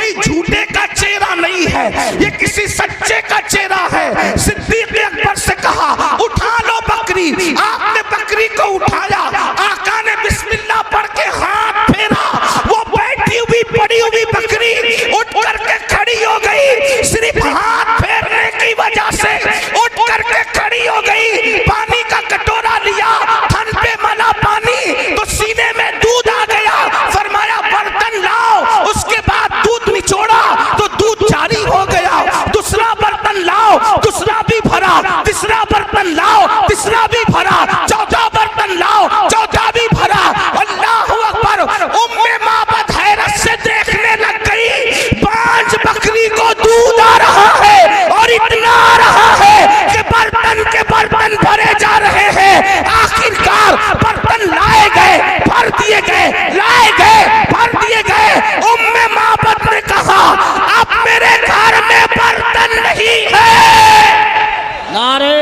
کوئی جھوٹے کا چہرہ نہیں ہے، یہ کسی سچے کا چہرہ ہے۔ صدیق اکبر سے کہا اٹھا لو بکری، آپ نے بکری کو اٹھایا، آقا نے بسم اللہ پڑھ کے ہاتھ پھیرا، وہ بیٹھی ہوئی پڑی ہوئی بکری اٹھ کر کے کھڑی ہو گئی، صرف ہاتھ پھیرنے کی وجہ سے اٹھ کر کے کھڑی ہو گئی۔ پانی کا کٹورا لیا، تھن پہ ملا پانی تو سینے میں دودھ آ گیا، فرمایا برتن لاؤ، اس کے بعد دودھ نچوڑا تو دودھ جاری ہو گیا۔ دوسرا برتن لاؤ، دوسرا بھی بھرا، تیسرا برتن لاؤ، تیسرا بھی بھرا، چوتھا برتن لاؤ، چوتھا بھی بھرا۔ اللہ اکبر، معبد حیرت سے دیکھنے لگ گئی، 5 بکری کو دودھ آ رہا ہے اور اتنا آ رہا ہے کہ برتن کے برتن بھرے جا رہے ہیں۔ آخرکار برتن لائے گئے، بھر دیے گئے، لائے گئے، بھر دیے گئے۔ معبد نے کہا اب میرے گھر میں برتن نہیں ہے۔ نعرہ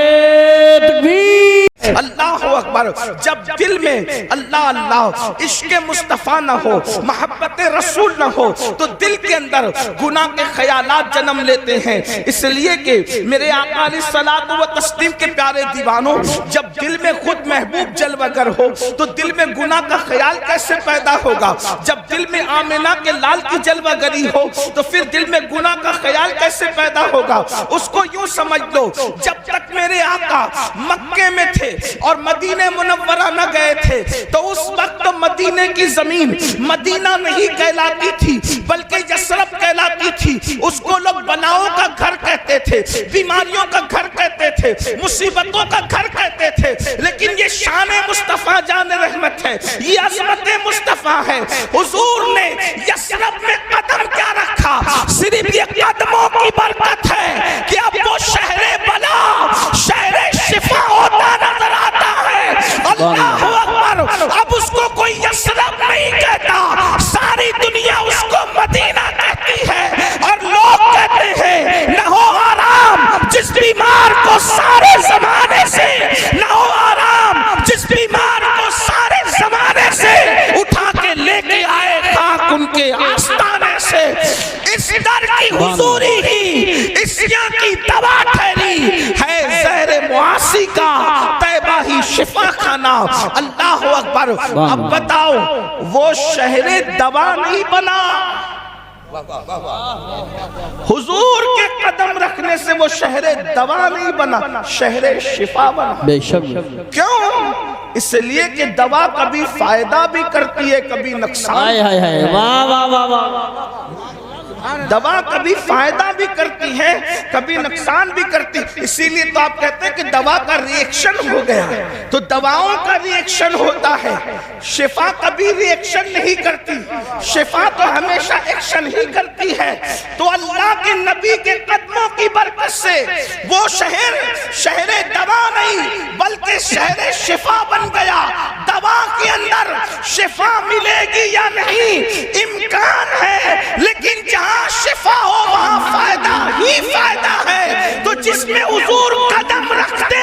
تکبیر! اللہ اکبر، جب دل میں اللہ اللہ عشق مصطفیٰ نہ ہو، محبت رسول نہ ہو تو دل کے اندر گناہ کے خیالات جنم لیتے ہیں۔ اس لیے کہ میرے آقا علیہ الصلوۃ والتسلیم کے پیارے دیوانوں، جب دل میں خود محبوب جلوہ گر ہو تو دل میں گناہ کا خیال کیسے پیدا ہوگا؟ جب دل میں آمنہ کے لال کی جلوہ گری ہو تو پھر دل میں گناہ کا خیال کیسے پیدا ہوگا؟ اس کو یوں سمجھ لو، جب تک میرے آقا مکے میں تھے اور مدینہ منورہ نہ گئے تھے تو اس وقت مدینہ کی زمین مدینہ نہیں کہلاتی تھی بلکہ یثرب کہلاتی تھی۔ اس کو لوگ بلاؤں کا گھر کہتے تھے، بیماریوں کا گھر کہتے تھے، مصیبتوں کا گھر کہتے تھے، لیکن یہ شان مصطفیٰ جان رحمت ہے، یہ عظمت مصطفیٰ ہے۔ حضور نے یثرب میں قدم کیا رکھا؟ صرف یہ قدموں کی برکت ہے کہ اب وہ شہر بلا، شہر شفا ہوتا نظر آتا ہے۔ اللہ اکبر، اب اس کو کوئی یثرب نہیں کہتا، ساری دنیا اس کو مدینہ کہتی ہے، اور لوگ کہتے ہیں نہ ہو آرام جس بیمار کو سارے زمانے سے، نہ ہو آرام جس بیمار کو سارے زمانے سے اٹھا کے لے کے آئے خاک ان کے آستانے سے۔ اس در کی حضوری ہی عصیاں کی دوا ٹھہری ہے، زہر معاصی کا طیبہ ہی شفا خانہ۔ اللہ اکبر، اب بتاؤ وہ شہر دوا نہیں بنا، حضور کے قدم رکھنے سے وہ شہر دوا نہیں بنا، شہر شفا بنا۔ بے شک۔ کیوں؟ اس لیے کہ دوا کبھی فائدہ بھی کرتی ہے، کبھی نقصان۔ ہائے ہائے ہائے، واہ واہ واہ واہ۔ دوا کبھی فائدہ بھی کرتی ہے، کبھی نقصان بھی کرتی، اسی لیے تو آپ کہتے ہیں کہ دوا کا ری ایکشن ہو گیا، تو دواؤں کا ری ایکشن ہوتا ہے، شفا کبھی ری ایکشن نہیں کرتی، شفا تو ہمیشہ ایکشن ہی کرتی ہے۔ تو اللہ کے نبی کے قدموں کی برکت سے وہ شہر دوا نہیں بلکہ شہر شفا بن گیا۔ دوا کے اندر شفا ملے گی یا نہیں امکان ہے، لیکن جہاں شفا ہو وہاں فائدہ ہی فائدہ ہے۔ تو جس میں حضور قدم رکھتے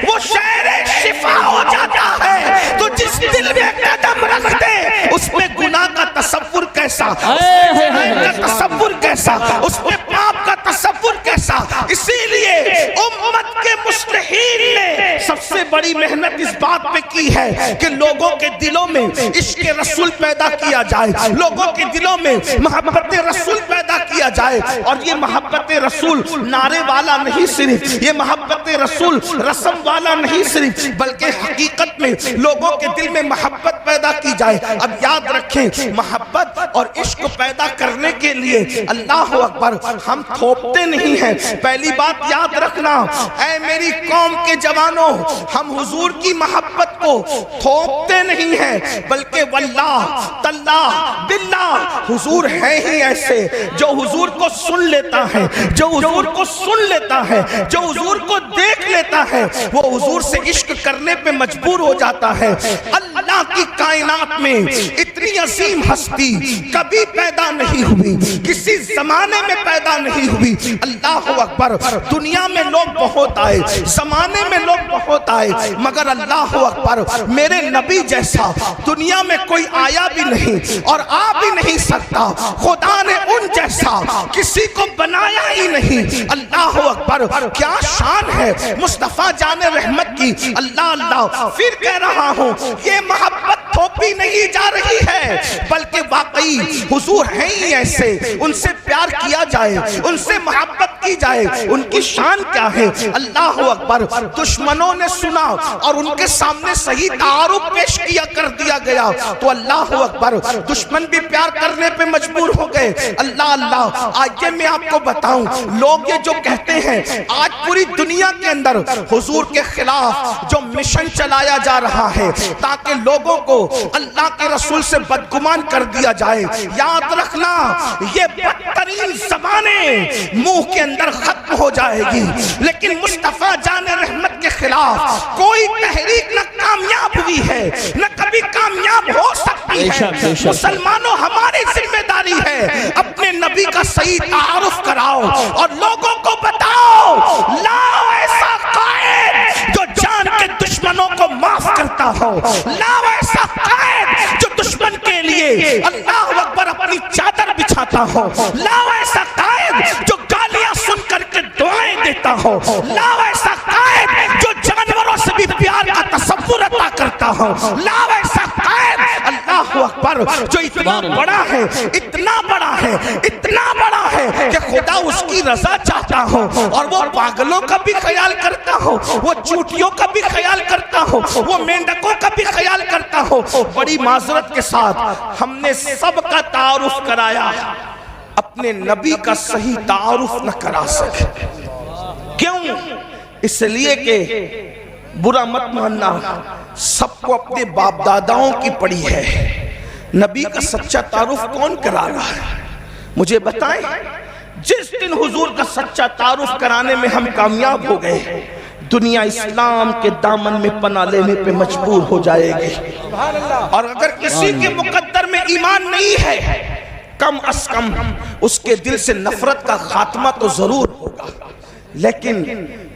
وہ شہر شفا ہو جاتا ہے، تو جس دل میں قدم رکھتے اس میں گناہ کا تصور کیسا، اس میں تصور کیسا، اس میں پاپ کا تصور کیسا۔ اسی لیے امت کے مصلحین نے سب سے بڑی محنت اس بات پہ کی ہے کہ لوگوں کے دلوں میں عشق رسول پیدا کیا جائے، لوگوں کے دلوں میں محبت رسول پیدا کیا جائے۔ اور یہ محبت رسول نعرے والا نہیں صرف، یہ محبت رسول رسم والا نہیں صرف، بلکہ حقیقت میں لوگوں کے دل میں محبت پیدا کی جائے۔ اب یاد رکھیں، محبت اور عشق پیدا کرنے کے لیے اللہ اکبر ہم تھوپتے نہیں ہیں۔ پہلی بات یاد رکھنا، اے میری قوم کے جوانوں، ہم حضور کی محبت کو تھوپتے نہیں ہیں، بلکہ واللہ تاللہ باللہ حضور ہے ہی ایسے جو حضور کو سن لیتا ہے، جو حضور کو سن لیتا ہے، جو حضور کو دیکھ لیتا ہے، وہ حضور سے عشق کرنے پہ مجبور ہو جاتا ہے۔ اللہ کی کائنات میں اتنی عظیم ہستی کبھی پیدا نہیں ہوئی، کسی زمانے میں پیدا نہیں ہوئی۔ اللہ اکبر، دنیا میں لوگ بہت آئے، زمانے میں لوگ بہت آئے، مگر اللہ اکبر میرے نبی جیسا دنیا میں کوئی آیا بھی نہیں اور آ بھی نہیں سکتا۔ خدا نے ان جیسا تھا, کسی کو بنایا ہی نہیں. اللہ اکبر, کیا شان ہے مصطفیٰ جان رحمت کی. اللہ اللہ. پھر کہہ رہا ہوں, یہ محبت تھوپی نہیں جا رہی ہے, بلکہ واقعی حضور ہیں ہی ایسے. ان سے پیار کیا جائے, ان سے محبت کی جائے. ان کی شان کیا ہے. اللہ اکبر. دشمنوں نے سنا اور ان کے سامنے صحیح تعارف پیش کیا کر دیا گیا تو اللہ اکبر, دشمن بھی پیار کرنے پہ مجبور ہو گئے. اللہ اللہ. آئیے میں آپ کو بتاؤں, لوگ یہ جو کہتے ہیں آج پوری دنیا کے اندر حضور کے خلاف جو مشن چلایا جا رہا ہے تاکہ لوگوں کو اللہ کے رسول سے بدگمان کر دیا جائے, یاد رکھنا یہ بدترین زبانیں منہ کے اندر ختم ہو جائے گی, لیکن مصطفیٰ جان رحمت کے خلاف کوئی تحریک نہ کامیاب ہوئی ہے نہ کبھی کامیاب ہو سکتی ہے. مسلمانوں, ہماری ذمہ داری ہے اپنے نبی کا صحیح تعارف کراؤ اور لوگوں کو بتاؤ, لاؤ ایسا قائد جو جان کے دشمنوں کو معاف کرتا ہو, لاؤ ایسا قائد جو دشمن کے لیے اللہ اکبر اپنی چادر بچھاتا ہو, لاؤ ایسا قائد جو گالیاں سن کر کے دعائیں دیتا ہو, لاؤ ایسا قائد جو جانوروں سے بھی پیار کا تصور عطا کرتا ہو, لاؤ ایسا قائد اللہ اکبر جو اتنا بڑا ہے, اتنا بڑا ہے, اتنا بڑا ہے کہ خدا اس کی رضا چاہتا ہو اور وہ پاگلوں کا بھی خیال کرتا ہو, وہ چوٹیوں کا بھی خیال کرتا ہو, وہ مینڈکوں کا بھی خیال کرتا ہو. بڑی معذرت کے ساتھ ہم نے سب کا تعارف کرایا, اپنے نبی کا صحیح تعارف نہ کرا سکے. کیوں؟ اس لیے کہ برا مت ماننا, سب کو اپنے باپ داداؤں کی پڑی ہے. نبی کا سچا تعارف کون کرا رہا ہے مجھے بتائیں. جس دن حضور کا سچا تعارف کرانے میں ہم کامیاب ہو گئے, دنیا اسلام کے دامن میں پناہ لینے پہ مجبور ہو جائے گی. اور اگر کسی کے مقدر میں ایمان نہیں ہے, کم از کم اس کے دل سے نفرت کا خاتمہ تو ضرور ہوگا. لیکن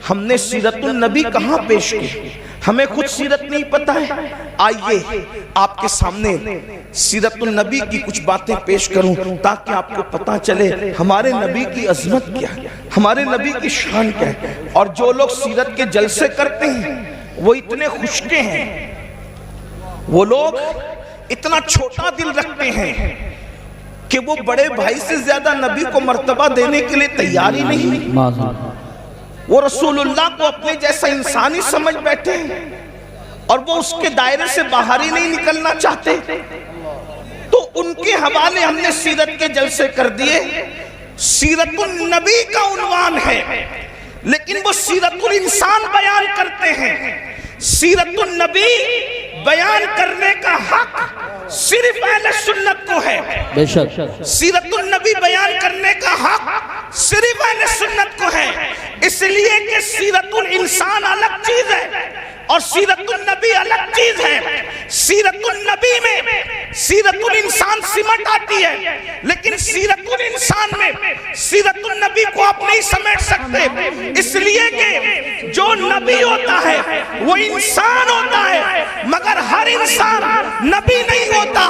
ہم نے سیرت النبی کہاں پیش کی, ہمیں خود سیرت نہیں پتہ ہے. آئیے آپ کے سامنے سیرت النبی کی کچھ باتیں پیش کروں تاکہ آپ کو پتہ چلے ہمارے نبی کی عظمت کیا ہے, ہمارے نبی کی شان کیا ہے. اور جو لوگ سیرت کے جلسے کرتے ہیں وہ اتنے خشکے ہیں, وہ لوگ اتنا چھوٹا دل رکھتے ہیں کہ وہ بڑے بھائی سے زیادہ نبی کو مرتبہ دینے کے لیے تیار ہی نہیں. وہ رسول اللہ کو اپنے جیسا انسانی سمجھ بیٹھے ہیں اور وہ اس کے دائرے سے باہر ہی نہیں نکلنا چاہتے. تو ان کے حوالے ہم نے سیرت کے جلسے کر دیے. سیرت النبی کا عنوان ہے لیکن وہ سیرت الانسان بیان کرتے ہیں. سیرت النبی بیان کرنے کا حق صرف اہل سنت کو ہے. بے شک سیرت النبی بیان کرنے کا حق صرف اہل سنت کو ہے, اس لیے کہ سیرت الانسان الگ چیز ہے اور سیرت النبی الگ چیز ہے. سیرت النبی میں سیرت الانسان سمٹ آتی ہے, لیکن سیرت الانسان میں سیرت النبی کو آپ نہیں سمیٹ سکتے, اس لیے کہ جو نبی ہوتا ہے وہ انسان ہوتا ہے مگر ہر انسان نبی نہیں ہوتا.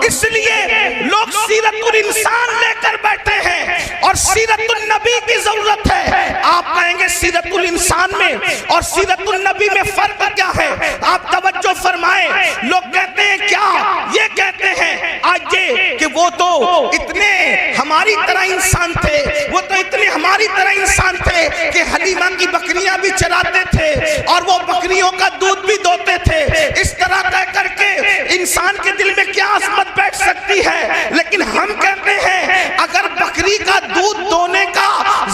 اس لیے لوگ سیرت الانسان لے کر بیٹھے ہیں اور سیرت النبی کی ضرورت ہے. آپ کہیں گے سیرت الانسان میں اور سیرت النبی میں فرق کیا ہے؟ آپ توجہ فرمائیں. لوگ کہتے ہیں کیا, یہ کہتے ہیں آج یہ کہ وہ تو اتنے ہماری طرح انسان تھے, وہ تو اتنے ہماری طرح انسان تھے کہ حلیمہ کی بکریاں بھی چراتے تھے اور وہ بکریوں کا دودھ بھی دوتے تھے. اس طرح کہہ کر کے انسان کے دل میں کیا عظمت بیٹھ سکتی ہے. لیکن ہم کہتے ہیں اگر بکری کا دودھ دونے کا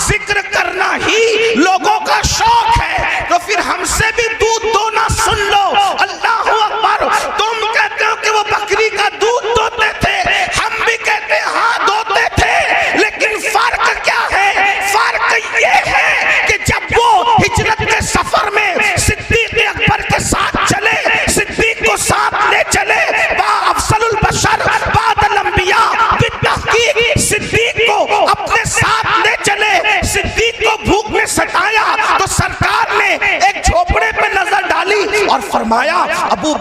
ذکر کرنا ہی لوگوں کا شوق ہے تو پھر ہم سے بھی دودھ دونا سن لو. اللہ اکبر. تم کہتے ہو کہ وہ بکری کا دودھ دوتے تھے, ہم بھی کہتے ہیں ہاں دوتے تھے, لیکن فرق کیا ہے؟ فرق یہ ہے کہ جب وہ ہجرت کے سفر میں صدیق اکبر کے ساتھ چلے, صدیق کو ساتھ لے چلے, با افضل البشر بعد الانبیاء بالتحقیق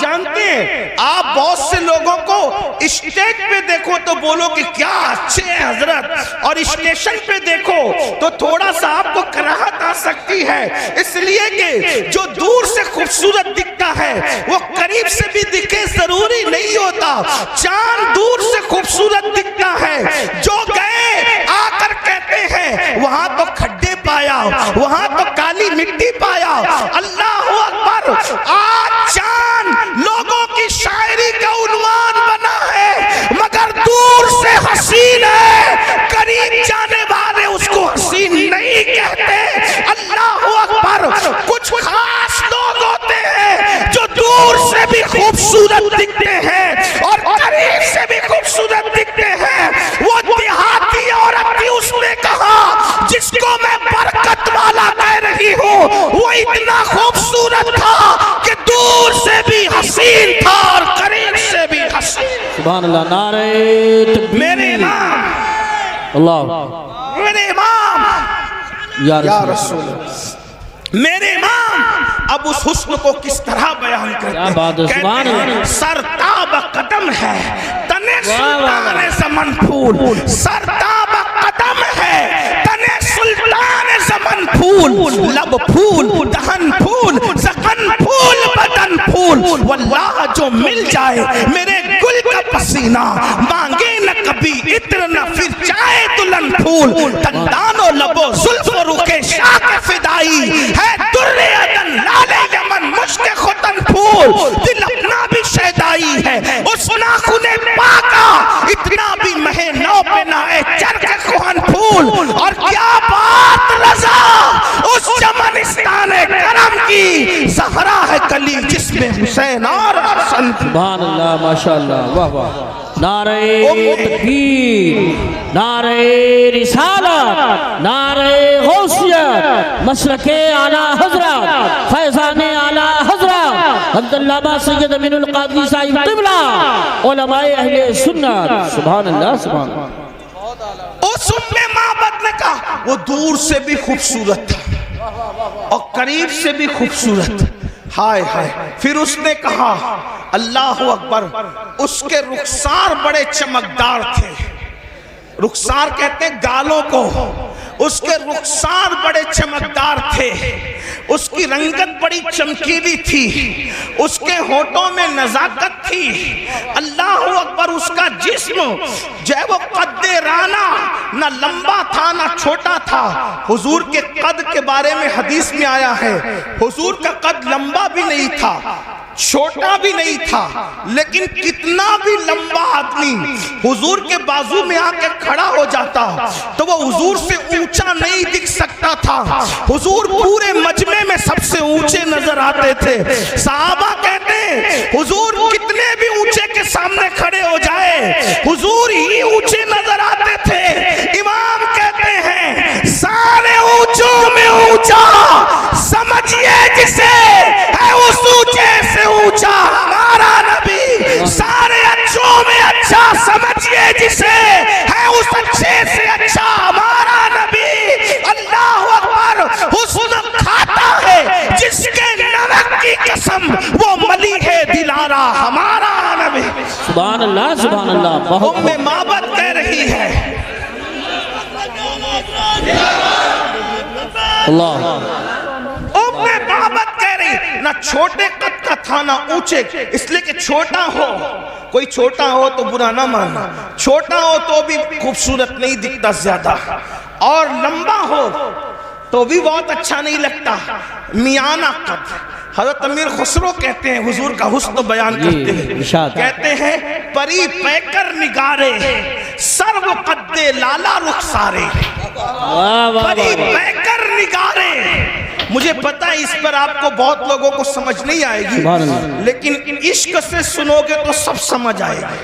جانتے ہیں آپ بہت سے لوگوں کو اسٹیج پہ دیکھو تو بولو کہ کیا اچھے ہیں حضرت, اور اسٹیشن پہ دیکھو تو تھوڑا سا آپ کو کراہت آ سکتی ہے, اس لیے کہ جو دور سے خوبصورت دکھتا ہے وہ قریب سے بھی دکھے ضروری نہیں ہوتا. چاند دور سے خوبصورت دکھتا ہے, جو گئے آ کر کہتے ہیں وہاں تو کھڈے پایا, وہاں تو کالی مٹی پایا. اللہ اکبر, آج چاند لوگوں کی شاعری کا عنوان بنا ہے, مگر دور سے حسین ہے, قریب جانے والے اس کو حسین نہیں کہتے. اللہ اکبر, کچھ خاص لوگ ہوتے ہیں جو دور سے بھی خوبصورت دکھتے ہیں اور قریب سے بھی خوبصورت دکھتے ہیں. وہ دیہاتی عورت تھی, اس نے کہا جس کو میں برکت والا کہہ رہی ہوں وہ اتنا خوبصورت تھا کہ دور سے بھی حسین تھا اور قریب سے بھی حسین. سبحان اللہ, نعرہ تکبیر. میرے امام, اللہ, میرے امام یا یا رسول رسول اللہ, میرے امام اب اس حسن کو کس طرح بیان کیا کرتے بات ہے, ہیں. سبحان کہتے اللہ. ہیں سرتاب قدم ہے تنے واہ واہ. سلطان زمن پھول, سرتاب قدم ہے تنے سلطان زمن پھول, لب پھول دہن پھول زخن پھول بدن پھول. واللہ جو مل جائے میرے گل کا پسینہ, مانگے نہ کبھی عطر نہ پھر جائے دلہن پھول. دندان و لب و زلف و رخ شاہ کے فدائی ہے در عدن لال یمن مشک ختن پھول. دل اپنا بھی شیدائی ہے اس ناخن پاکا, اتنا بھی مہ نو پہ نہ اے چرک کوہن پھول. اور کیا بات رضا اس چمنستان کرم کی, زہرا ہے کلی جس میں حسین اور حسن. سبحان اللہ, ماشاءاللہ, واہ واہ. نعرہ تکبیر, نعرہ رسالت, نعرہ غوثیت, مسلک اعلی حضرت, فیضان اعلی حضرت حضرت علامہ سید امین القادری صاحب قبلہ, علماء اہل سنت. سبحان اللہ, سبحان اللہ. اس ام معبد نے کہا وہ دور سے بھی خوبصورت تھا اور قریب سے بھی خوبصورت. ہائے ہائے, پھر اس نے کہا اللہ اکبر, اس کے رخسار بڑے چمکدار تھے. رخسار کہتے ہیں گالوں کو, اس کے رخسار بڑے چمکدار تھے, اس کی رنگت بڑی چمکیلی تھی, اس کے ہونٹوں میں نزاکت تھی. اللہ اکبر, اس کا جسم جو ہے وہ قد رانا, نہ لمبا تھا نہ چھوٹا تھا. حضور کے قد کے بارے میں حدیث میں آیا ہے حضور کا قد لمبا بھی نہیں تھا چھوٹا بھی نہیں تھا, لیکن کتنا بھی لمبا آدمی حضور کے بازو میں آ کے کھڑا ہو جاتا تو وہ حضور سے اونچا نہیں دکھ سکتا تھا. حضور پورے مجمع میں سب سے اونچے نظر آتے تھے. صحابہ کہتے ہیں حضور کتنے بھی اونچے کے سامنے کھڑے ہو جائے حضور ہی اونچے نظر آتے تھے. امام کہتے ہیں سارے اونچوں میں اونچا سمجھئے جسے ہے اس اونچے سے اونچا ہمارا نبی, سارے اچھوں میں اچھا سمجھئے جسے ہے اس اچھے سے اچھا ہمارا نبی. اللہ اکبر, حسن کھاتا ہے جس کے نمک کی قسم وہ ملی ہے دلارا ہمارا نبی. سبحان اللہ, سبحان اللہ. بہت ام معبد کہہ رہی ہے اللہ, ام معبد کہہ رہی, نہ چھوٹے قد کا تھا نہ اونچے, اس لئے کہ چھوٹا ہو, کوئی چھوٹا ہو تو برا نہ ماننا, چھوٹا ہو تو بھی خوبصورت نہیں دکھتا زیادہ, اور لمبا ہو تو بھی بہت اچھا نہیں لگتا. میانہ قد. حضرت امیر خسرو کہتے ہیں حضور کا حسن بیان کرتے ہیں, کہتے ہیں پری پیکر نگارے سرو قد لالا رخسارے. پری پیکر نگارے, مجھے پتا ہے اس پر آپ کو بہت لوگوں کو سمجھ نہیں آئے گی, لیکن عشق سے سنو گے تو سب سمجھ آئے گا.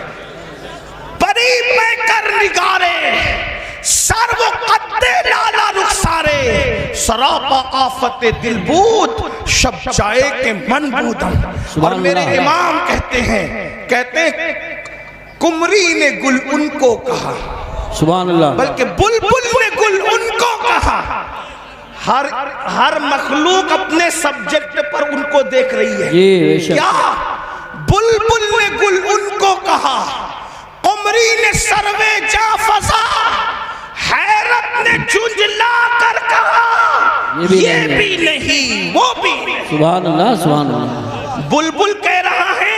پری پیکر نگارے سرو قد لالا رخسارے, سراپا آفت دل بود شب جائے کے من بودم. اور میرے امام کہتے ہیں کمری نے گل ان کو کہا, سبحان اللہ, بلکہ بلبل نے گل ان کو کہا. ہر مخلوق اپنے سبجیکٹ پر ان کو دیکھ رہی ہے. جی بے شک. کیا بلبل نے گل ان کو کہا, قمری نے سروے جا فضا, حیرت نے جھنجلا کر کہا یہ بھی نہیں وہ بھی نہیں. سبحان اللہ سبحان اللہ. بلبل کہہ رہا ہے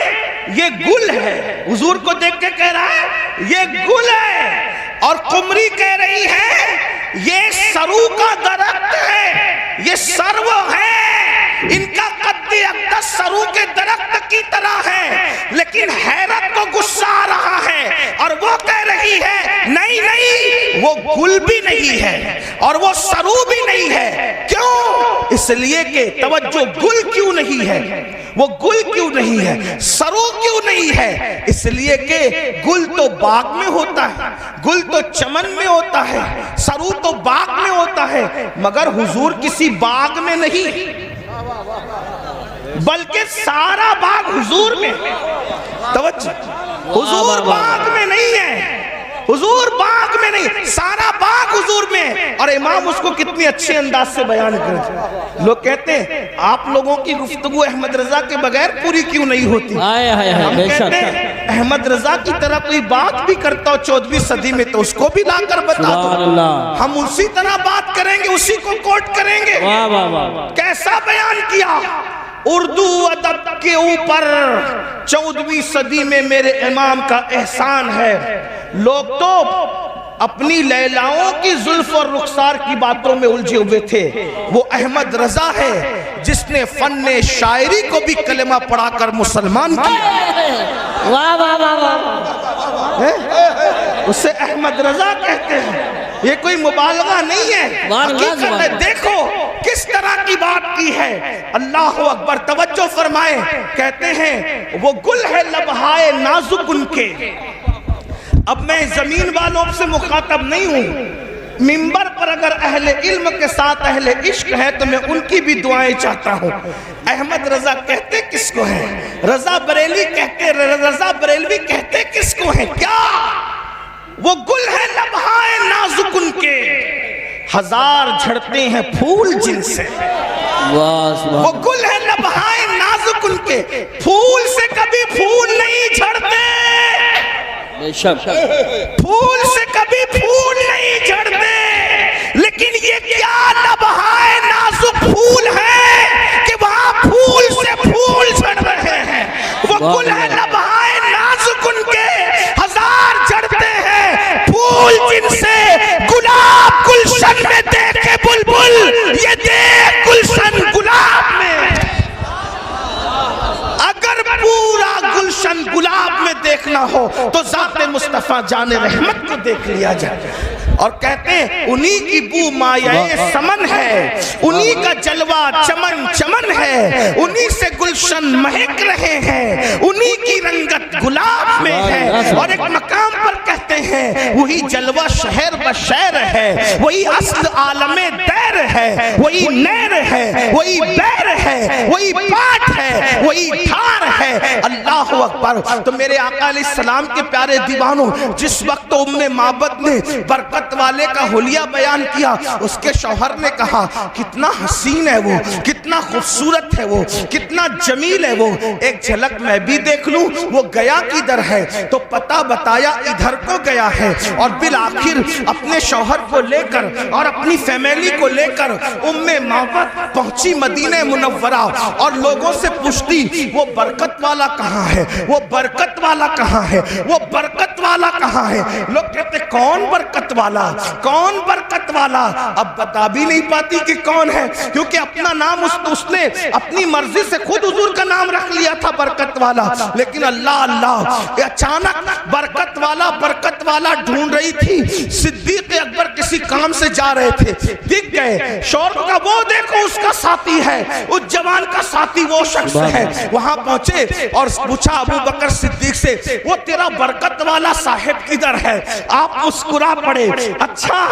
یہ گل ہے, حضور کو دیکھ کے کہہ رہا ہے یہ گل ہے, اور قمری کہہ رہی ہے یہ سرو کا درخت ہے, یہ سرو ہے, ان کا قد اقدس سرو کے درخت کی طرح ہے. لیکن حیرت کو غصہ آ رہا ہے اور وہ کہہ رہی ہے نہیں نہیں وہ گل بھی نہیں ہے اور وہ سرو بھی نہیں ہے. کیوں؟ اس لیے کہ توجہ, گل کیوں نہیں ہے, وہ گل کیوں نہیں ہے, سرو کیوں نہیں ہے؟ اس لیے کہ گل تو باغ میں ہوتا ہے, گل تو چمن میں ہوتا ہے, سرو تو باغ میں ہوتا ہے, مگر حضور کسی باغ میں نہیں بلکہ سارا باغ حضور میں. توجہ, حضور باغ میں نہیں ہے, حضور باغ میں نہیں, سارا باغ حضور میں. اور امام اس کو کتنی اچھے انداز سے بیان کرتے. لوگ کہتے ہیں آپ لوگوں کی گفتگو احمد رضا کے بغیر پوری کیوں نہیں ہوتی. ہم کہتے ہیں احمد رضا کی طرح کوئی بات بھی کرتا ہو 14ویں صدی میں تو اس کو بھی لا کر بتا دو, ہم اسی طرح بات کریں گے, اسی کو کوٹ کریں گے. کیسا بیان کیا اردو ادب کے اوپر 14ویں صدی میں میرے امام کا احسان ہے. لوگ تو اپنی لیلاؤں کی زلف اور رخسار کی باتوں میں الجھے ہوئے تھے. وہ احمد رضا ہے جس نے فن شاعری کو بھی کلمہ پڑھا کر مسلمان کیا. واہ واہ واہ. اسے احمد رضا کہتے ہیں, یہ کوئی مبالغہ نہیں ہے, حقیقت ہے. دیکھو کس طرح کی بات کی ہے. اللہ اکبر. توجہ فرمائیں, کہتے ہیں وہ گل ہے لبہائے نازک ان کے. اب میں زمین والوں سے مخاطب نہیں ہوں, منبر پر اگر اہل علم کے ساتھ اہل عشق ہے تو میں ان کی بھی دعائیں چاہتا ہوں. احمد رضا کہتے کس کو ہیں, رضا بریلی کہتے, رضا بریلوی کہتے کس کو ہیں. کیا وہ گل ہے لبہائے نازک ان کے, ہزار جھڑتے ہیں پھول جن سے. وہ گل ہے لبہائے نازک ان کے, پھول سے کبھی پھول نہیں جھڑتے, پھول سے کبھی پھول نہیں جھڑتے. لیکن یہ کیا لبہائے نازک پھول ہے کہ وہاں پھول سے پھول جھڑ رہے ہیں. وہ گل ہے لبہائے نازک ان کے, ہزار جھڑتے ہیں پھول جن سے. گلاب گلشن میں دیکھے بلبل, یہ دیکھ گلشن گلاب میں. اگر پورا گلشن گلاب میں دیکھنا ہو تو ذات مصطفیٰ جان رحمت کو دیکھ لیا جائے. اور کہتے ہیں انہی کی بو مایہ سمن ہے, انہی کا جلوہ چمن چمن ہے, انہی سے گلشن مہک رہے ہیں, انہی کی رنگت گلاب میں ہے. اور ایک مقام پر کہتے ہیں وہی جلوہ شہر بشہر ہے, وہی اصل عالم دیر ہے, وہی نیر ہے, وہی بیر ہے, وہی پاٹ ہے, وہی دھار ہے. اللہ اکبر. تو میرے آقا علیہ السلام کے پیارے دیوانوں, جس وقت ام معبد نے برکت والے کا حلیہ بیان کیا, اس کے شوہر نے کہا کتنا حسین ہے وہ, کتنا خوبصورت ہے وہ, کتنا جمیل ہے وہ, ایک جھلک میں بھی دیکھ لوں. وہ گیا کدھر ہے تو پتہ بتایا ادھر کو گیا ہے. اور بالآخر اپنے شوہر کو لے کر اور اپنی فیملی کو لے کر ام معبد پہنچی مدینہ منورہ, اور لوگوں سے پوچھتی وہ برکت والا کہاں ہے, وہ برکت والا کہاں ہے, وہ برکت والا کہاں ہے. لوگ کہتے کون برکت والا, کون برکت والا. اب بتا بھی نہیں پاتی کہ کون ہے, کیونکہ اپنا نام اس نے اپنی مرضی سے خود حضور کا نام رکھ لیا تھا برکت والا. لیکن اللہ اللہ اچانک برکت والا ڈھونڈ رہی تھی. صدیق اکبر کسی کام سے جا رہے تھے, دکھ گئے. شور کا وہ دیکھو اس کا ساتھی ہے, اس جوان کا ساتھی وہ شخص ہے. وہاں پہنچے اور پوچھا ابو بکر صدیق سے وہ تیرا برکت والا صاحب کدھر ہے. آپ مسکرا پڑے, اچھا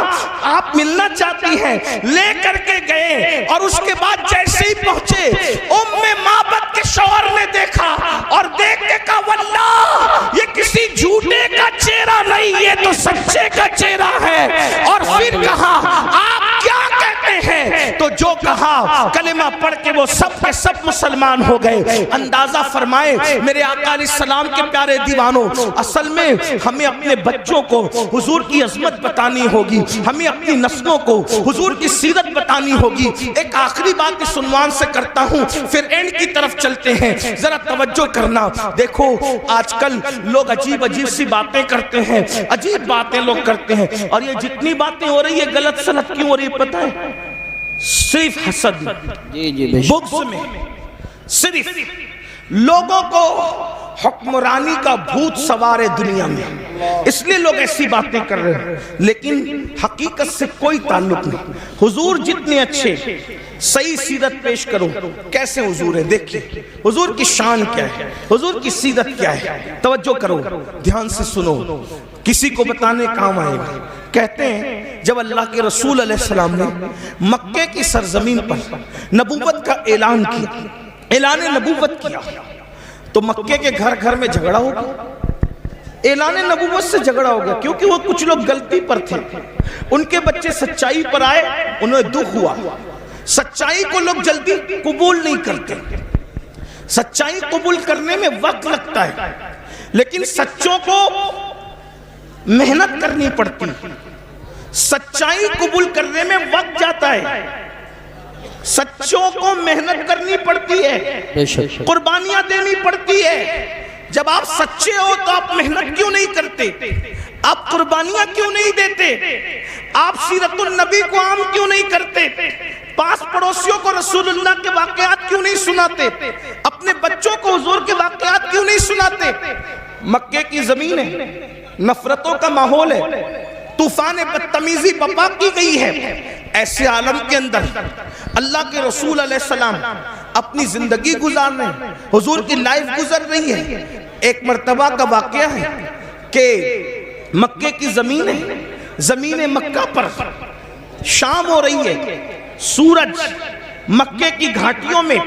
آپ ملنا چاہتی ہیں, لے کر کے گئے. اور اس کے بعد جیسے ہی پہنچے ام معبد کے شوہر نے دیکھا اور دیکھ کے کہا واللہ یہ کسی جھوٹے کا چہرہ نہیں, یہ تو سچے کا چہرہ ہے. اور پھر کہا آپ کیا کہتے ہیں, تو جو کہا کہا کلمہ پڑھ کے وہ سب کے سب مسلمان ہو گئے۔ اندازہ فرمائے میرے آقا علیہ السلام کے پیارے دیوانوں، اصل میں ہمیں اپنے بچوں کو حضور کی عظمت بتانی ہوگی، ہمیں اپنی نسلوں کو حضور کی سیرت بتانی ہوگی۔ ایک آخری بات اس عنوان سے کرتا ہوں، پھر اینڈ کی طرف چلتے ہیں، ذرا توجہ کرنا۔ دیکھو آج کل لوگ عجیب عجیب سی باتیں کرتے ہیں، عجیب باتیں لوگ کرتے ہیں، اور یہ جتنی باتیں ہو رہی ہے غلط سلط کیوں ہو رہی ہے پتہ ہے؟ صرف حسد، بغض میں، صرف لوگوں کو حکمرانی کا بھوت سوار ہے دنیا میں، اس لیے لوگ ایسی باتیں کر رہے ہیں، لیکن حقیقت سے کوئی تعلق نہیں۔ حضور جتنے اچھے، صحیح سیرت پیش کرو، کیسے حضور ہے دیکھیں، حضور کی شان کیا ہے، حضور کی سیرت کیا ہے، توجہ کرو، دھیان سے سنو، کسی کو بتانے کام آئے گا۔ کہتے ہیں جب اللہ کے رسول علیہ السلام نے مکے کی سرزمین پر نبوت کا اعلان کیا، اعلان نبوت کیا، تو مکے کے گھر گھر میں جھگڑا ہو گیا، اعلان نبوت سے جھگڑا ہو گیا، کیونکہ وہ کچھ لوگ غلطی پر تھے، ان کے بچے سچائی پر آئے، انہیں دکھ ہوا۔ سچائی کو لوگ جلدی قبول نہیں کرتے، سچائی قبول کرنے میں وقت لگتا ہے، لیکن سچوں کو محنت کرنی پڑتی، سچائی قبول کرنے میں وقت جاتا ہے، سچوں کو محنت کرنی پڑتی ہے، قربانیاں دینی پڑتی ہے۔ جب آپ سچے ہو تو آپ محنت کیوں نہیں کرتے؟ آپ قربانیاں کیوں نہیں دیتے؟ آپ سیرت النبی کو عام کیوں نہیں کرتے؟ پاس پڑوسیوں کو رسول اللہ کے واقعات کیوں نہیں سناتے؟ اپنے بچوں کو حضور کے واقعات کیوں نہیں سناتے؟ مکے کی زمین ہے، نفرتوں کا ماحول ہے، طوفان بدتمیزی بپا کی گئی ہے، ایسے عالم کے اندر اللہ کے رسول علیہ السلام اپنی زندگی گزار رہے ہیں، حضور کی لائف گزر رہی ہے۔ ایک مرتبہ کا واقعہ ہے کہ مکے کی زمین ہے، زمین مکہ پر شام ہو رہی ہے، سورج مکے کی گھاٹیوں میں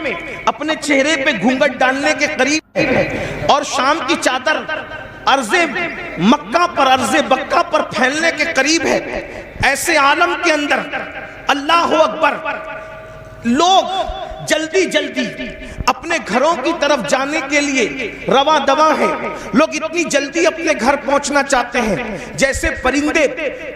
اپنے چہرے پہ گھونگھٹ ڈالنے کے قریب ہے، اور شام کی چادر عرض مکہ پر، عرض بکہ پر پھیلنے کے قریب ہے۔ ایسے عالم کے اندر اللہ اکبر، لوگ جلدی جلدی اپنے گھروں کی طرف جانے کے لیے رواں دواں ہیں، لوگ اتنی جلدی اپنے گھر پہنچنا چاہتے ہیں جیسے پرندے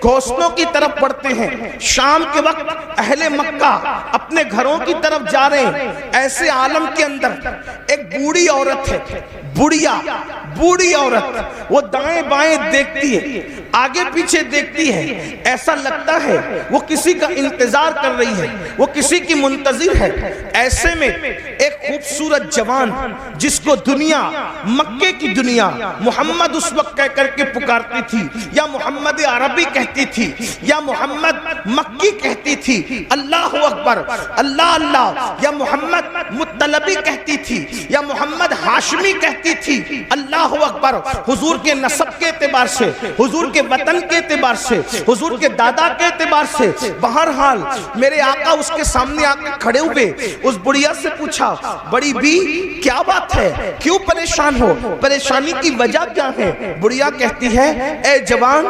گھونسلوں کی طرف بڑھتے ہیں۔ شام کے وقت اہل مکہ اپنے گھروں کی طرف جا رہے ہیں، ایسے عالم کے اندر ایک بوڑھی عورت ہے، بوڑھی عورت، وہ دائیں بائیں دیکھتی ہے، آگے پیچھے دیکھتی ہے، ایسا لگتا ہے وہ کسی کا انتظار کر رہی ہے، وہ کسی کی منتظر ہے۔ ایسے میں ایک خوبصورت جوان جس کو دنیا، مکے کی دنیا محمد اس وقت کہہ کر کے پکارتی تھی، یا محمد عربی کہتی تھی، یا محمد مکی کہتی تھی، اللہ اکبر، اللہ اللہ، یا محمد مطلبی کہتی تھی، یا محمد ہاشمی کہتی تھی، اللہ اکبر، حضور کے نسب کے اعتبار سے، حضور کے وطن کے اعتبار سے، حضور کے دادا کے اعتبار سے، بہرحال میرے آقا اس کے سامنے آ کے کھڑے ہوئے، اس بڑھیا سے پوچھا، بڑی بی کیا بات ہے، کیوں پریشان ہو، پریشانی کی وجہ کیا ہے؟ بڑھیا کہتی ہے اے جوان،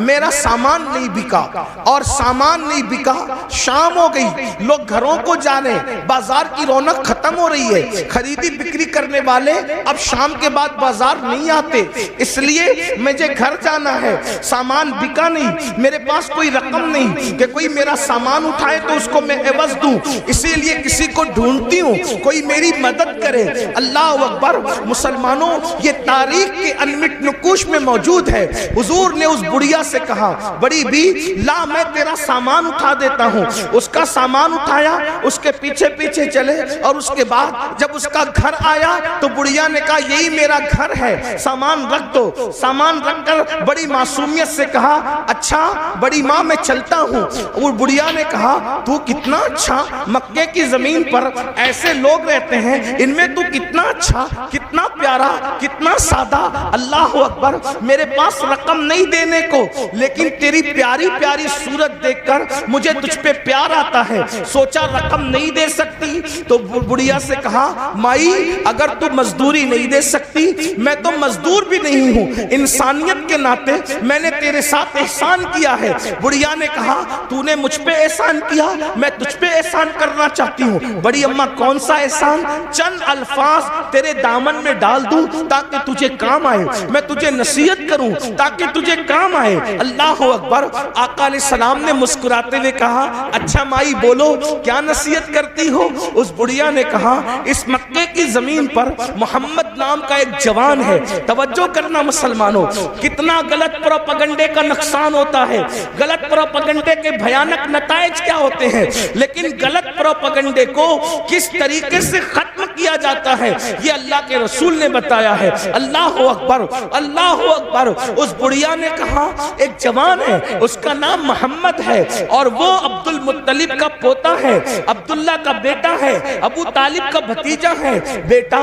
میرا سامان نہیں بکا، اور سامان نہیں بکا، شام ہو گئی، لوگ گھروں کو جا رہے ہیں، بازار کی رونق ختم ہو رہی ہے، خریدی بکری کرنے والے اب شام کے بعد بازار نہیں آتے، اس لیے مجھے گھر جانا ہے، سامان بکا نہیں، میرے پاس کوئی رقم نہیں کہ کوئی میرا سامان اٹھائے تو اس کو میں عوض دوں، اسی لیے کسی کو ڈھونڈتی ہوں کوئی میری مدد کرے۔ اللہ اکبر، مسلمانوں یہ تاریخ کے انمٹ نقوش میں موجود ہے۔ حضور نے اس بڑھیا سے کہا بڑی بی لا میں تیرا سامان اٹھا دیتا ہوں، اس کا سامان اٹھایا، اس کے پیچھے پیچھے چلے، اور اس کے بعد جب اس کا گھر آیا تو بڑھیا نے کہا یہی میرا گھر ہے، سامان رکھ دو، سامان رکھ کر بڑی معصومیت سے کہا اچھا بڑی ماں میں چلتا ہوں۔ اور بڑھیا نے کہا تو کتنا اچھا، مکے کی زمین پر ایسے لوگ رہتے ہیں ان میں تو کتنا اچھا، کتنا پیارا، کتنا سادہ، اللہ اکبر، میرے پاس رقم نہیں دینے کو، لیکن تیری پیاری پیاری صورت دیکھ کر مجھے تجھ پہ پیار آتا ہے، سوچا رقم نہیں دے سکتی تو بڑھیا سے کہا مائی اگر تو مزدوری نہیں دے سکتی میں تو مزدور بھی نہیں ہوں، انسانیت کے ناطے میں نے تیرے ساتھ احسان کیا ہے۔ بڑھیا نے کہا تو نے مجھ پہ احسان کیا، میں تجھ پہ احسان کرنا چاہتی ہوں۔ بڑی اماں کون سا احسان؟ چند الفاظ تیرے دامن میں ڈال دوں تاکہ تجھے کام آئے، میں تجھے نصیحت کروں تاکہ تجھے کام آئے۔ اللہ اکبر۔ آقا علیہ السلام نے مسکراتے ہوئے کہا اچھا مائی بولو کیا نصیحت کرتی ہو؟ اس بڑھیا نے کہا اس مکے کی زمین پر محمد نام کا ایک جوان ہے، توجہ کرنا مسلمانوں، کتنا غلط پروپیگنڈے کا نقصان ہوتا ہے، غلط پروپیگنڈے کے بھیانک نتائج کیا ہوتے ہیں، لیکن غلط پروپیگنڈے کو کس طریقے سے ختم کیا جاتا ہے یہ اللہ کے رسول نے بتایا ہے۔ اللہ اکبر، اللہ اکبر۔ اس بڑھیا نے کہا ایک جوان ہے، اس کا نام محمد ہے اور وہ عبد المطلب کا پوتا ہے، عبداللہ کا بیٹا ہے، ابو طالب کا بھتیجا ہے۔ بیٹا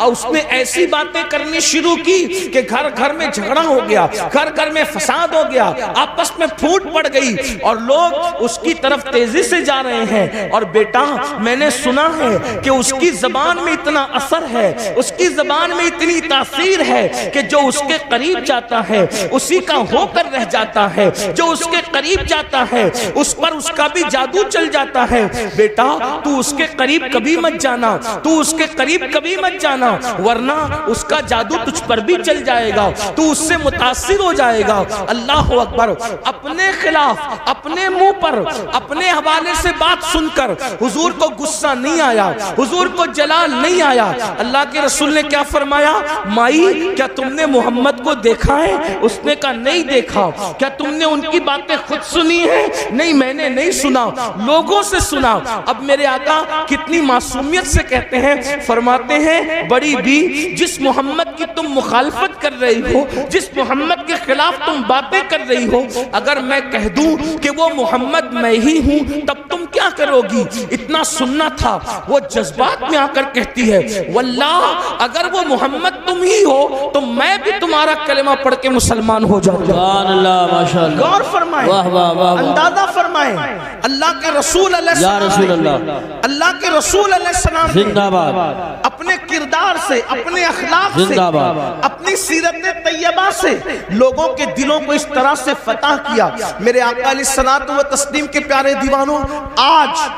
اس نے ایسی باتیں کرنی شروع کی کہ گھر گھر میں جھگڑا ہو گیا، گھر گھر میں فساد ہو گیا، آپس میں پھوٹ پڑ گئی اور لوگ اس کی طرف تیزی سے جا رہے ہیں۔ اور بیٹا میں نے سنا ہے کہ اس کی زبان میں اتنا اثر ہے، اس کی زبان میں اتنی تاثیر ہے کہ جو اس کے قریب جاتا ہے اسی کا ہو کر رہ جاتا ہے، جو اس کے قریب جاتا ہے اس پر اس کا بھی جادو چل جاتا ہے۔ بیٹا تو اس کے قریب کبھی مت جانا، تو اس کے قریب کبھی مت جانا ورنہ اس کا جادو تجھ پر بھی چل جائے گا، تو اس سے متاثر ہو جائے گا۔ اللہ اکبر۔ اپنے خلاف اپنے منہ پر اپنے حوالے سے بات سن کر حضور کو غصہ نہیں آیا، حضور کو جلال نہیں آیا۔ اللہ کے رسول نے کیا فرمایا؟ مائی کیا تم نے محمد کو دیکھا ہے؟ اس نے کہا نہیں دیکھا۔ کیا تم نے ان کی باتیں خود سنی ہیں؟ نہیں میں نے نہیں سنا، لوگوں سے سنا۔ اب میرے آقا کتنی معصومیت سے کہتے ہیں، فرماتے ہیں بڑی بھی جس محمد کی تم مخالفت کر رہی ہو، جس محمد کے خلاف تم باتیں کر رہی ہو، اگر میں کہہ دوں کہ وہ محمد میں ہی ہوں تب تم کیا کرو گی؟ اتنا سننا تھا۔ وہ جذبات میں آ کر کہتی ہے واللہ اگر وہ محمد تم ہی ہو تو میں بھی تمہارا کلمہ پڑھ کے مسلمان ہو جاؤں گا۔ سبحان اللہ، ماشاءاللہ، غور فرمائیں، واہ واہ واہ، اندازہ فرمائیں۔ اللہ کے رسول علیہ یا رسول السلام، اللہ، اللہ کے رسول علیہ السلام زندہ باد، اپنے کردار سے، اپنے اخلاق سے، زندہ باد، اپنی سیرت طیبہ سے لوگوں کے دلوں کو اس طرح سے فتح کیا۔ میرے آقا علیہ الصلوۃ والتسلیم کے پیارے دیوانوں، آج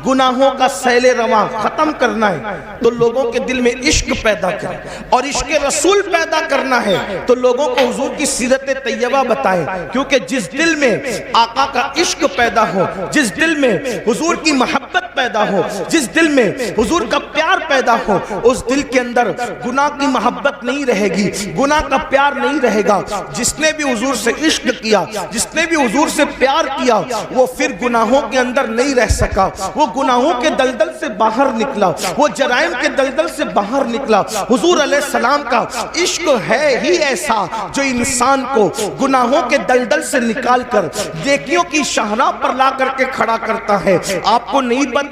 گناہوں کا سیل رواں ختم کرنا ہے تو لوگوں کے دل میں عشق پیدا کریں، اور عشق رسول پیدا کرنا ہے تو لوگوں کو حضور کی سیرت طیبہ بتائیں، کیونکہ جس دل میں آقا کا عشق پیدا ہو، جس دل میں حضور کی محبت پیدا ہو، جس دل میں حضور کا پیار پیدا ہو، اس دل کے اندر گناہ کی محبت نہیں رہے گی، گناہ کا پیار نہیں رہے گا۔ جس نے بھی حضور سے عشق کیا، جس نے بھی حضور سے پیار کیا، وہ پھر گناہوں کے اندر نہیں رہ سکا، وہ گناہوں کے دلدل سے باہر نکلا، وہ جرائم کے دلدل سے باہر نکلا۔ حضور علیہ السلام کا عشق ہے ہی ایسا جو انسان کو گناہوں کے دلدل سے نکال کر نیکیوں کی شاہراہ پر لا کر کے کھڑا کرتا ہے۔ آپ کو نہیں پتا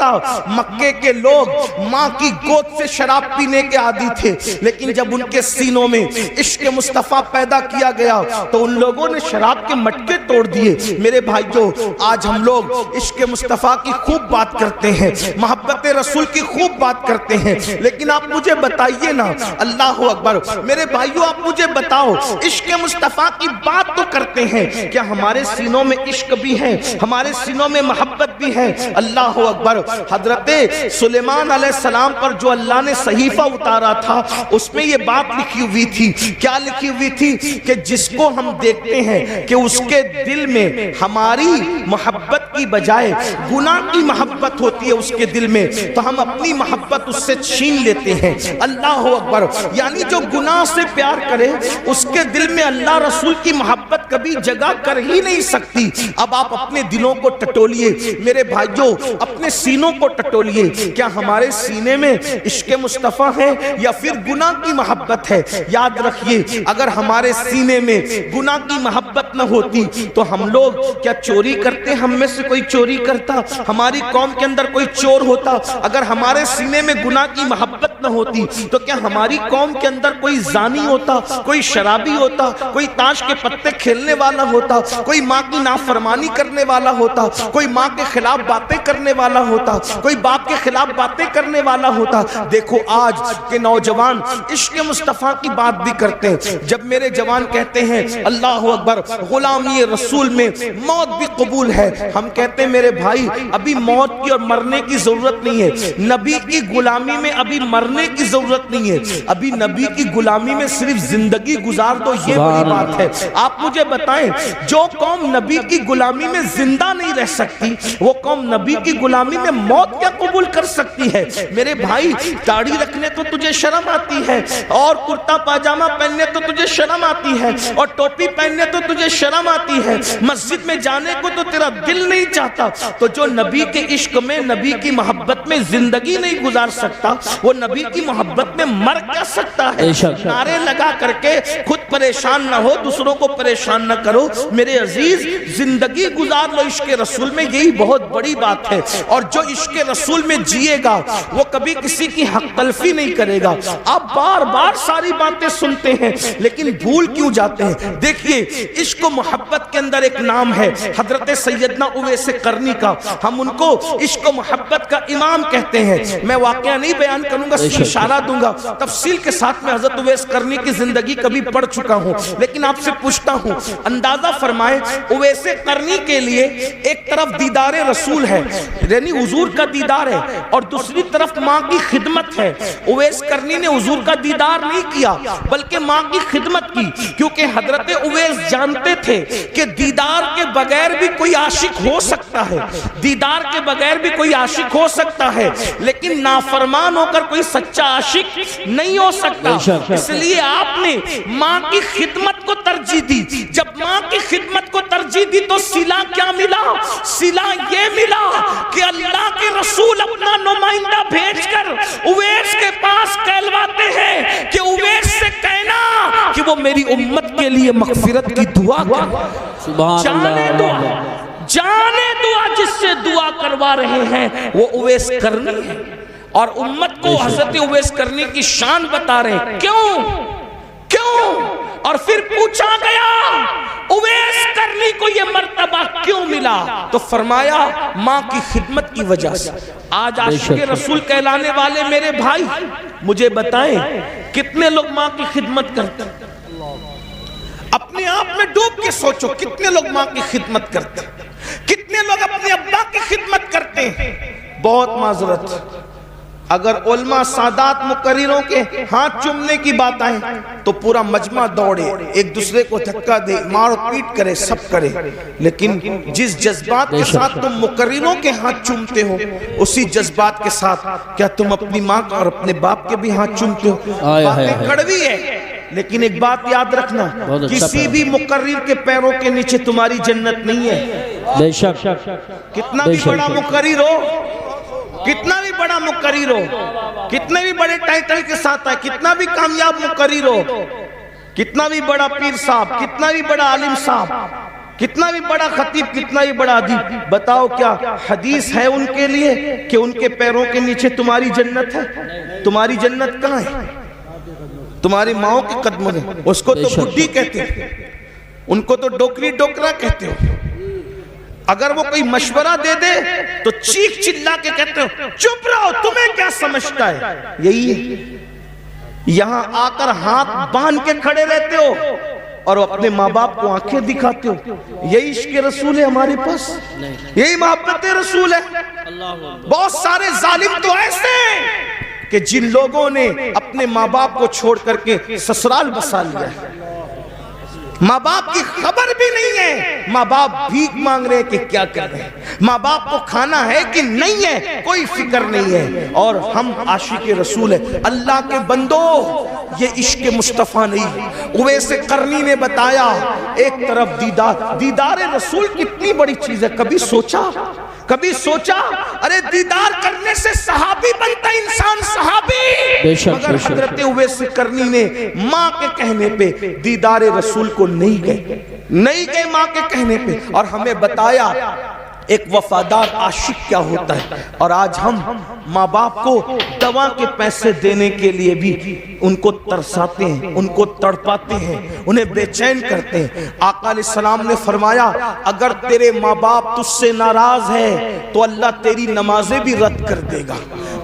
مکے کے لوگ ماں کی گود سے شراب پینے کے عادی تھے، لیکن جب ان کے سینوں میں عشق مصطفیٰ پیدا کیا گیا تو ان لوگوں نے شراب کے مٹکے توڑ دیے۔ میرے بھائیوں، آج ہم لوگ عشق مصطفیٰ کی خوب بات کرتے ہیں، محبت رسول کی خوب بات کرتے ہیں، لیکن آپ مجھے بتائیے نا، اللہ اکبر، میرے بھائیوں آپ مجھے بتاؤ، عشق مصطفیٰ کی بات تو کرتے ہیں، کیا ہمارے سینوں میں عشق بھی ہے؟ ہمارے سینوں میں محبت بھی ہے؟ اللہ اکبر۔ حضرت سلیمان علیہ السلام پر جو اللہ نے صحیفہ اتارا تھا اس میں یہ بات لکھی ہوئی تھی، کیا لکھی ہوئی تھی؟ کہ جس کو ہم دیکھتے ہیں کہ اس کے دل میں ہماری محبت کی بجائے گناہ کی محبت ہوتی ہے اس کے دل میں، تو ہم اپنی محبت اس سے سے چھین لیتے ہیں۔ اللہ اکبر، یعنی جو گناہ سے پیار کرے اس کے دل میں اللہ رسول کی محبت کبھی جگہ کر ہی نہیں سکتی۔ اب آپ اپنے دلوں کو ٹٹولیے میرے بھائیوں، اپنے سینوں کو ٹٹولیے، کیا ہمارے سینے میں عشق مصطفیٰ ہے یا پھر گناہ کی محبت ہے؟ یاد رکھیے، اگر ہمارے سینے میں گناہ کی محبت نہ ہوتی تو ہم لوگ کیا چوری کرتے؟ ہم میں سے کوئی چوری کرتا؟ ہماری قوم کے اندر کوئی چور ہوتا؟ اگر ہمارے سینے میں گناہ کی محبت نہ ہوتی تو کیا ہماری قوم کے اندر کوئی زانی ہوتا، کوئی شرابی ہوتا، کوئی تاش کے پتے کھیلنے والا ہوتا، کوئی ماں کی نافرمانی کرنے والا ہوتا، کوئی ماں کے خلاف باتیں کرنے والا ہوتا، کوئی باپ کے خلاف باتیں کرنے والا ہوتا؟ دیکھو آج کے نوجوان عشق مصطفیٰ کی بات بھی کرتے ہیں۔ جب میرے جوان کہتے ہیں اللہ اکبر غلامی رسول میں موت بھی قبول ہے، ہم کہتے ہیں میرے بھائی ابھی موت کی اور مرنے کی ضرورت نہیں ہے، نبی کی غلامی میں ابھی مرنے کی ضرورت نہیں ہے، ابھی نبی کی غلامی میں صرف زندگی گزار دو، یہ بڑی بات ہے۔ آپ مجھے بتائیں جو قوم نبی کی غلامی میں زندہ نہیں رہ سکتی وہ قوم نبی کی غلامی میں موت کیا قبول کر سکتی ہے؟ میرے بھائی داڑھی رکھنے تو تجھے شرم آتی ہے، اور کرتا پاجامہ پہننے تو تجھے شرم آتی ہے، اور ٹوپی پہننے تو تجھے شرم آتی ہے، مسجد میں جانے کو تو تیرا دل نہیں چاہتا، تو جو نبی کے عشق میں نبی کی محبت میں زندگی نہیں گزار سکتا وہ نبی کی محبت میں مر کیا سکتا ہے؟ نعرے لگا کر کے خود پریشان نہ ہو، دوسروں کو پریشان نہ کرو میرے عزیز، زندگی گزار لو عشق رسول میں، یہی بہت بڑی بات ہے۔ اور جو عشق رسول میں جیے گا وہ کبھی کسی کی حق تلفی نہیں کرے گا۔ آپ بار بار ساری باتیں سنتے ہیں لیکن بھول کیوں جاتے ہیں؟ دیکھیے عشق و محبت کے اندر ایک نام ہے حضرت سیدنا اویس قرنی کا، ہم ان کو عشق و محبت کا امام کہتے ہیں۔ میں واقعہ نہیں بیان کروں گا، صرف اشارہ دوں گا، تفصیل کے ساتھ میں حضرت اویس قرنی کی زندگی کبھی پڑھ چکا ہوں، لیکن آپ سے پوچھتا ہوں اندازہ فرمائے اویس قرنی کے لیے ایک طرف دیدار رسول ہے یعنی حضور کا دیدار ہے اور دوسری طرف ماں کی خدمت ہے۔ اویس قرنی نے حضور کا دیدار نہیں کیا بلکہ ماں کی خدمت کی، کیونکہ حضرت اویس جانتے تھے کہ دیدار کے بغیر بھی کوئی عاشق ہو سکتا ہے، دیدار کے بغیر بھی کوئی عاشق ہو سکتا ہے، لیکن نافرمان ہو کر کوئی سچا عاشق نہیں ہو سکتا۔ اس لیے آپ نے ماں کی خدمت کو ترجیح دی۔ جب ماں کی خدمت کو ترجیح دی تو صلہ کیا ملا؟ صلہ یہ ملا کہ اللہ کے رسول اپنا نمائندہ بھیج کر اویس کے پاس کہلواتے ہیں کہ اویس سے کہنا کہ وہ میری امت کے لیے مغفرت کی دعا کرے۔ جانے دعا جس سے دعا کروا رہے ہیں وہ اویس قرنی ہے، اور امت کو حضرت اویس قرنی کی شان بتا رہے ہیں۔ کیوں؟ اور پھر پوچھا گیا اویس قرنی کو یہ مرتبہ کیوں ملا؟ تو فرمایا ماں کی خدمت کی وجہ سے۔ آج عاشق رسول کہلانے والے میرے بھائی مجھے بتائیں کتنے لوگ ماں کی خدمت کرتے ہیں؟ اپنے آپ میں ڈوب کے سوچو کتنے لوگ ماں کی خدمت کرتے ہیں، کتنے لوگ اپنے ابا کی خدمت کرتے ہیں؟ بہت معذرت، اگر علماء سادات مقرروں کے ہاتھ چومنے کی بات آئے تو پورا مجمع دوڑے، ایک دوسرے کو دھکا دے، مار پیٹ کرے، سب کرے، لیکن جس جذبات کے ساتھ تم مقرروں کے ہاتھ چومتے ہو اسی جذبات کے ساتھ کیا تم اپنی ماں کا اور اپنے باپ کے بھی ہاتھ چومتے ہو؟ باتیں کڑوی ہے لیکن ایک بات یاد رکھنا، کسی بھی مقرر کے پیروں کے نیچے تمہاری جنت نہیں ہے۔ بے شک، کتنا بھی بڑا مقرر ہو، کتنا بھی بڑا مقرر ہو، کتنے بھی بڑے ٹائٹل کے ساتھ ہے، کتنا بھی کامیاب مقرر ہو، کتنا بھی بڑا پیر صاحب، کتنا بھی بڑا عالم صاحب، کتنا بھی بڑا خطیب، کتنا بھی بڑا ادیب، بتاؤ کیا حدیث ہے ان کے لیے کہ ان کے پیروں کے نیچے تمہاری جنت ہے؟ تمہاری جنت کہاں ہے؟ تمہاری ماؤں کے قدموں میں۔ اس کو تو بڈھی کہتے ہیں، ان کو تو ڈوکری ڈوکرا کہتے ہو، اگر وہ کوئی مشورہ دے دے تو چیخ چلا کے کہتے ہو چپ رہو، تمہیں کیا سمجھتا ہے؟ یہی ہے، یہاں آ کر ہاتھ باندھ کے کھڑے رہتے ہو اور اپنے ماں باپ کو آنکھیں دکھاتے ہو۔ یہی عشق رسول ہے ہمارے پاس، یہی محبت رسول ہے۔ بہت سارے ظالم تو ایسے ہیں کہ جن لوگوں نے اپنے ماں باپ کو چھوڑ کر کے سسرال بسا لیا ہے، ماں باپ کی خبر بھی نہیں ہے، ماں باپ بھیک مانگ رہے کہ کیا کر رہے ہیں، ماں باپ کو کھانا ہے کہ نہیں ہے کوئی فکر نہیں ہے، اور ہم عاشق رسول ہیں۔ اللہ کے بندو، یہ عشق مصطفیٰ نہیں۔ اویس قرنی نے بتایا، ایک طرف دیدار رسول کتنی بڑی چیز ہے، کبھی سوچا ارے دیدار کرنے سے صحابی بنتا انسان، صحابی۔ مگر حضرت اویس قرنی نے ماں کے کہنے پہ دیدار رسول کو نہیں گئے ماں کے کہنے پہ، اور ہمیں بتایا ایک وفادار عاشق کیا ہوتا ہے۔ اور آج ہم ماں باپ کو دوا کے پیسے دینے کے لیے بھی ان کو ترساتے ہیں، ان کو تڑپاتے ہیں، انہیں بے چین کرتے ہیں۔ آقا علیہ السلام نے فرمایا، اگر تیرے ماں باپ تجھ سے ناراض ہے تو اللہ تیری نمازیں بھی رد کر دے گا،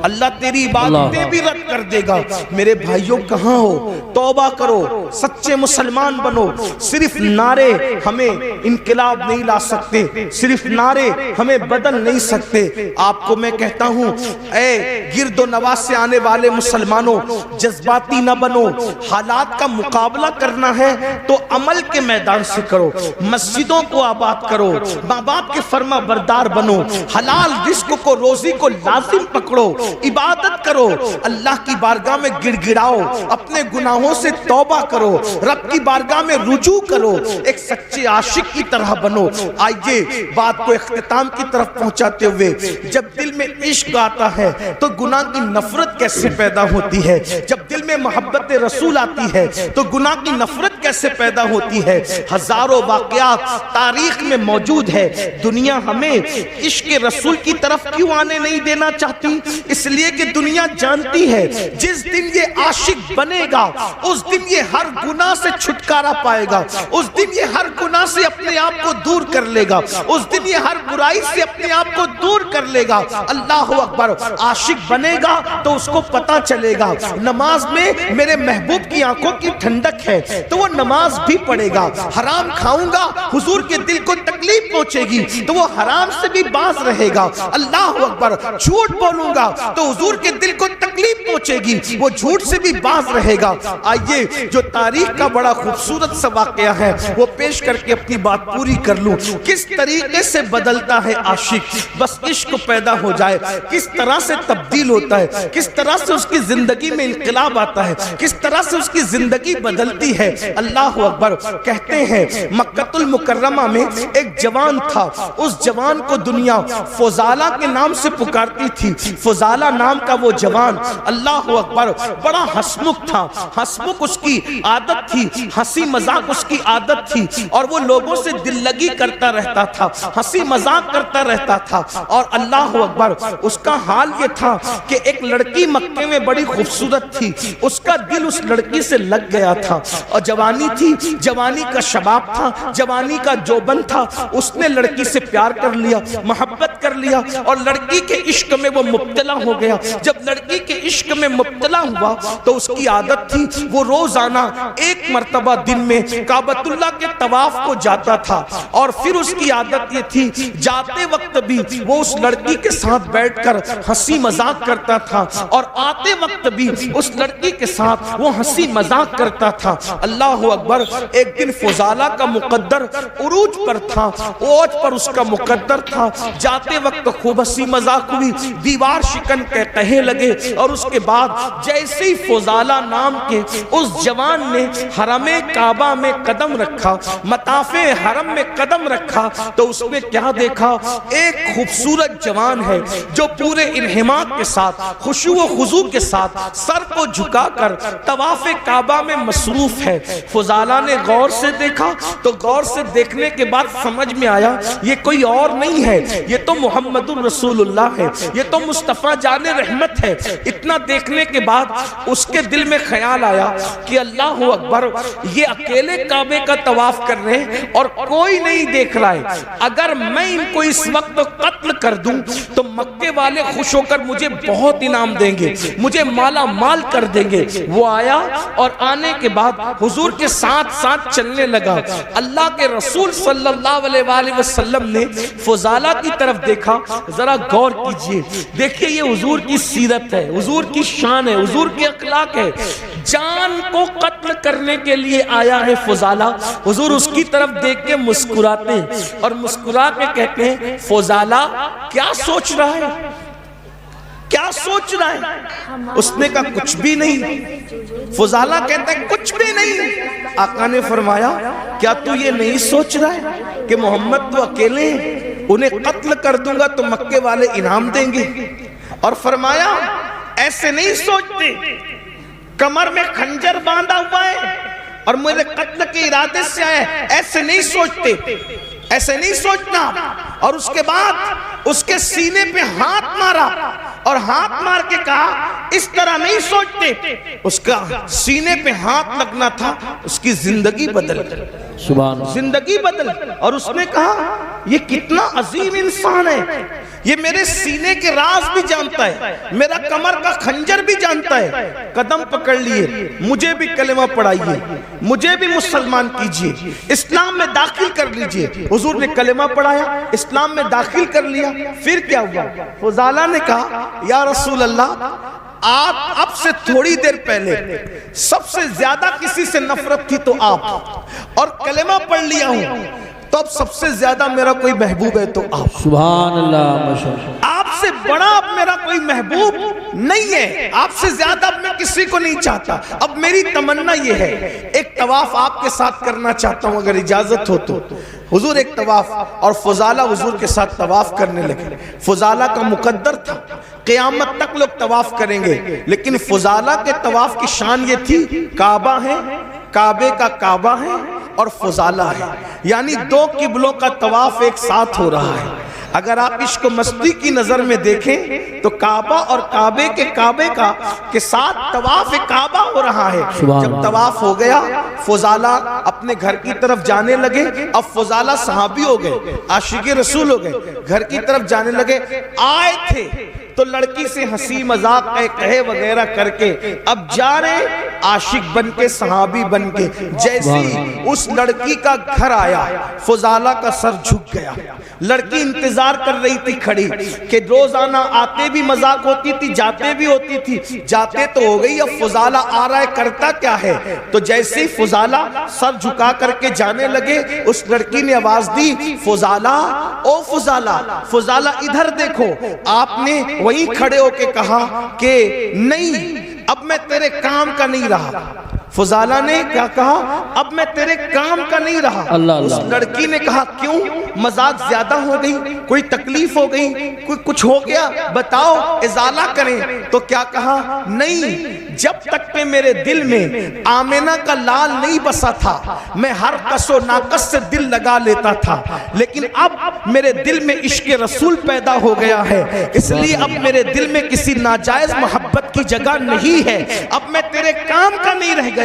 اللہ تیری عبادتیں بھی رد کر دے گا۔ میرے بھائیوں کہاں ہو؟ توبہ کرو، سچے مسلمان بنو۔ صرف نعرے ہمیں انقلاب نہیں لا سکتے، صرف نعرے ہمیں بدل نہیں سکتے۔ آپ کو میں کہتا ہوں، اے گرد و نواح سے آنے والے مسلمانوں، جذباتی نہ بنو۔ حالات کا مقابلہ کرنا ہے تو عمل کے میدان سے کرو، مسجدوں کو آباد کرو، ماں باپ کے فرما بردار بنو، حلال رزق کو، روزی کو لازم پکڑو، عبادت کرو، اللہ کی بارگاہ میں گڑ گڑاؤ، اپنے گناہوں سے توبہ کرو، رب کی بارگاہ میں رجوع کرو، ایک سچے عاشق کی طرح بنو۔ آئیے بات کو اختتام کی طرف پہنچاتے ہوئے، جب دل میں عشق آتا ہے تو گناہ کی نفرت کیسے پیدا ہوتی ہے؟ جب دل میں محبت رسول آتی ہے تو گناہ کی نفرت کیسے پیدا ہوتی ہے؟ ہزاروں واقعات تاریخ میں موجود ہے۔ دنیا ہمیں عشق رسول کی طرف کیوں آنے نہیں دینا چاہتی؟ اس لیے کہ دنیا جانتی ہے جس دن یہ عاشق بنے گا اس دن یہ ہر گناہ سے چھٹکارا پائے گا، اس دن یہ ہر گناہ سے اپنے آپ کو دور کر لے گا، اس دن یہ ہر برائی سے اپنے آپ کو دور کر لے گا۔ اللہ اکبر۔ عاشق بنے گا تو اس کو پتا چلے گا نماز میں میرے محبوب کی آنکھوں کی ٹھنڈک ہے، تو وہ نماز بھی پڑھے گا۔ حرام کھاؤں گا، حضور کے دل کو تکلیف پہنچے گی تو وہ حرام سے بھی باز رہے گا۔ اللہ اکبر۔ جھوٹ بولوں گا تو حضور کے دل کو تکلیف پہنچے گی، وہ جھوٹ سے بھی باز رہے گا۔ آئیے جو تاریخ کا بڑا خوبصورت سا واقعہ ہے وہ پیش کر کے اپنی بات پوری کر لوں۔ کس طریقے سے بدلتا ہے عاشق، بس عشق پیدا ہو جائے، کس طرح سے تبدیل ہوتا ہے، کس طرح سے اس کی زندگی میں انقلاب آتا ہے، کس طرح سے اس کی زندگی بدلتی ہے۔ اللہ اکبر۔ کہتے ہیں مکہ المکرمہ میں ایک جوان تھا، اس جوان کو دنیا فضالہ کے نام سے پکارتی تھی۔ فضالہ نام کا وہ جوان، اللہ اکبر، بڑا ہسمکھ تھا، ہسمکھ اس کی عادت تھی، ہنسی مذاق اس کی عادت تھی، اور وہ لوگوں سے دل لگی کرتا رہتا تھا، ہنسی مذاق کرتا رہتا تھا۔ اور اللہ اکبر، اس کا حال یہ تھا کہ ایک لڑکی مکے میں بڑی خوبصورت تھی، اس کا دل اس لڑکی سے لگ گیا تھا، اور جوانی تھی، جوانی کا شباب تھا، جوانی کا جوبن تھا، اس نے لڑکی سے پیار کر لیا، محبت کر لیا، اور لڑکی کے عشق میں وہ مبتلا ہو گیا۔ جب لڑکی کے عشق میں مبتلا ہوا تو اس کی عادت تھی وہ روزانہ ایک مرتبہ دن میں کعبۃ اللہ کے طواف کو جاتا تھا، اور پھر اس کی عادت یہ تھی جاتے وقت بھی وہ اس لڑکی کے ساتھ بیٹھ کر ہنسی مذاق کرتا تھا، اور آتے وقت بھی اس لڑکی کے ساتھ وہ ہنسی مذاق کرتا تھا۔ اللہ اکبر۔ ایک دن فضالہ کا مقدر عروج پر تھا، اوج پر اس کا مقدر تھا، جاتے وقت خوب ہنسی مذاق ہوئی، دیوار شکن کے کہے لگے، اور اس کے بعد جیسے ہی فضالہ نام کے اس جوان نے حرم کعبہ میں قدم رکھا، مطاف حرم میں قدم رکھا، تو اس نے کیا دیکھا؟ ایک خوبصورت جوان ہے جو پورے انہماک کے ساتھ، خشوع و خضوع کے ساتھ سر کو جھکا کر طواف کعبہ میں مصروف ہے۔ فضالہ نے غور سے دیکھا تو غور سے دیکھنے کے بعد سمجھ میں آیا یہ کوئی اور نہیں ہے، یہ تو محمد الرسول اللہ ہے، یہ تو مصطفیٰ جان رحمت ہے۔ اتنا دیکھنے کے بعد اس کے دل میں خیال آیا کہ اللہ اکبر، یہ اکیلے کعبے کا طواف کر رہے ہیں اور کوئی نہیں دیکھ رہا ہے، اگر میں ان کو اس وقت قتل کر دوں تو مکے والے خوش ہو کر مجھے بہت انعام دیں گے، مجھے مالا مال کر دیں گے۔ وہ آیا اور آنے کے بعد حضور کے ساتھ ساتھ چلنے لگا۔ اللہ کے رسول صلی اللہ علیہ وآلہ وسلم نے فضالہ کی طرف دیکھا، ذرا غور کیجئے، دیکھیے یہ حضور کی سیرت ہے، حضور کی شان ہے, حضور کی اخلاق ہے. جان کو قتل کرنے کے لیے آیا ہے فضالہ, حضور اس کی طرف دیکھ کے مسکراتے ہیں اور مسکرا کے کہتے ہیں فضالہ کیا سوچ رہا ہے, کیا سوچ رہا ہے؟ اس نے کہا کچھ بھی نہیں. فضالہ کہتا ہے کچھ بھی نہیں. آقا نے فرمایا کیا تو یہ نہیں سوچ رہا ہے کہ محمد تو اکیلے ہیں, انہیں قتل کر دوں گا تو مکے والے انعام دیں گے؟ اور فرمایا ایسے نہیں سوچتے, کمر میں خنجر باندھا ہوا ہے اور میرے قتل کے ارادے سے آئے, ایسے نہیں سوچتے, ایسے نہیں سوچنا. اور اس کے بعد اس کے سینے پہ ہاتھ مارا اور ہاتھ مار کے کہا اس طرح نہیں سوچتے. اس کا سینے پہ ہاتھ لگنا تھا, اس کی زندگی بدل گئی, سبحان اللہ, زندگی بدل. اور اس نے کہا یہ کتنا عظیم انسان ہے, یہ میرے سینے کے راز بھی جانتا ہے, میرا کمر کا خنجر بھی جانتا ہے. قدم پکڑ لیے, مجھے بھی کلمہ پڑھائیے, مجھے بھی مسلمان کیجئے, اسلام میں داخل کر لیجئے. حضور نے کلمہ پڑھایا, اسلام میں داخل کر لیا. پھر کیا ہوا؟ فضالہ نے کہا یا رسول اللہ, آپ اب سے تھوڑی دیر پہلے سب سے زیادہ کسی سے نفرت تھی تو آپ, اور کلمہ پڑھ لیا ہوں تو اب سب سے زیادہ میرا کوئی محبوب ہے تو آپ. سبحان اللہ, ماشاءاللہ, آپ سے بڑا اب میرا کوئی محبوب نہیں ہے, آپ سے زیادہ اب میں کسی کو نہیں چاہتا. اب میری تمنا یہ ہے ایک طواف آپ کے ساتھ کرنا چاہتا ہوں اگر اجازت ہو تو. حضور ایک طواف, اور فضالہ حضور کے ساتھ طواف کرنے لگے. فضالہ کا مقدر تھا قیامت تک لوگ طواف کریں گے, لیکن فضالہ کے طواف کی شان یہ تھی کعبہ ہے, کعبے کا کعبہ ہے اور فضالہ ہے, یعنی دو قبلوں کا طواف ایک ساتھ ہو رہا ہے. اگر آپ عشق و مستی کی نظر میں دیکھیں تو کعبہ اور کعبے کا کے ساتھ طواف کعبہ ہو رہا ہے. جب طواف ہو گیا فضالہ اپنے گھر کی طرف جانے لگے. اب فضالہ صحابی ہو گئے, عاشق رسول ہو گئے, گھر کی طرف جانے لگے. آئے تھے تو لڑکی سے ہنسی مذاق کہے وغیرہ کر کے اب جا رہے عاشق بن کے, صحابی بن کے. جیسی اس لڑکی کا گھر آیا فضالہ کا سر جھک گیا. لڑکی انتظار کر رہی تھی کھڑی کہ روزانہ آتے بھی مذاق ہوتی تھی, جاتے بھی ہوتی تھی. جاتے تو ہو گئی, اب فضالہ آ رہا ہے, کرتا کیا ہے؟ تو جیسے فضالہ سر جھکا کر کے جانے لگے اس لڑکی نے آواز دی فضالہ, او فضالہ, فضالہ ادھر دیکھو. آپ نے وہیں کھڑے ہو کے کہا کہ نہیں اب میں تیرے کام کا نہیں رہا. فضالہ نے کیا کہا؟ اب میں تیرے کام کا نہیں رہا. اس لڑکی نے کہا کیوں؟ مذاق زیادہ ہو گئی, کوئی تکلیف ہو گئی, کوئی کچھ ہو گیا, بتاؤ ازالہ کریں. تو کیا کہا؟ نہیں, جب تک کہ میرے دل میں آمینہ کا لال نہیں بسا تھا میں ہر کس و ناقص سے دل لگا لیتا تھا, لیکن اب میرے دل میں عشق رسول پیدا ہو گیا ہے, اس لیے اب میرے دل میں کسی ناجائز محبت کی جگہ نہیں ہے. اب میں تیرے کام کا نہیں رہ گیا.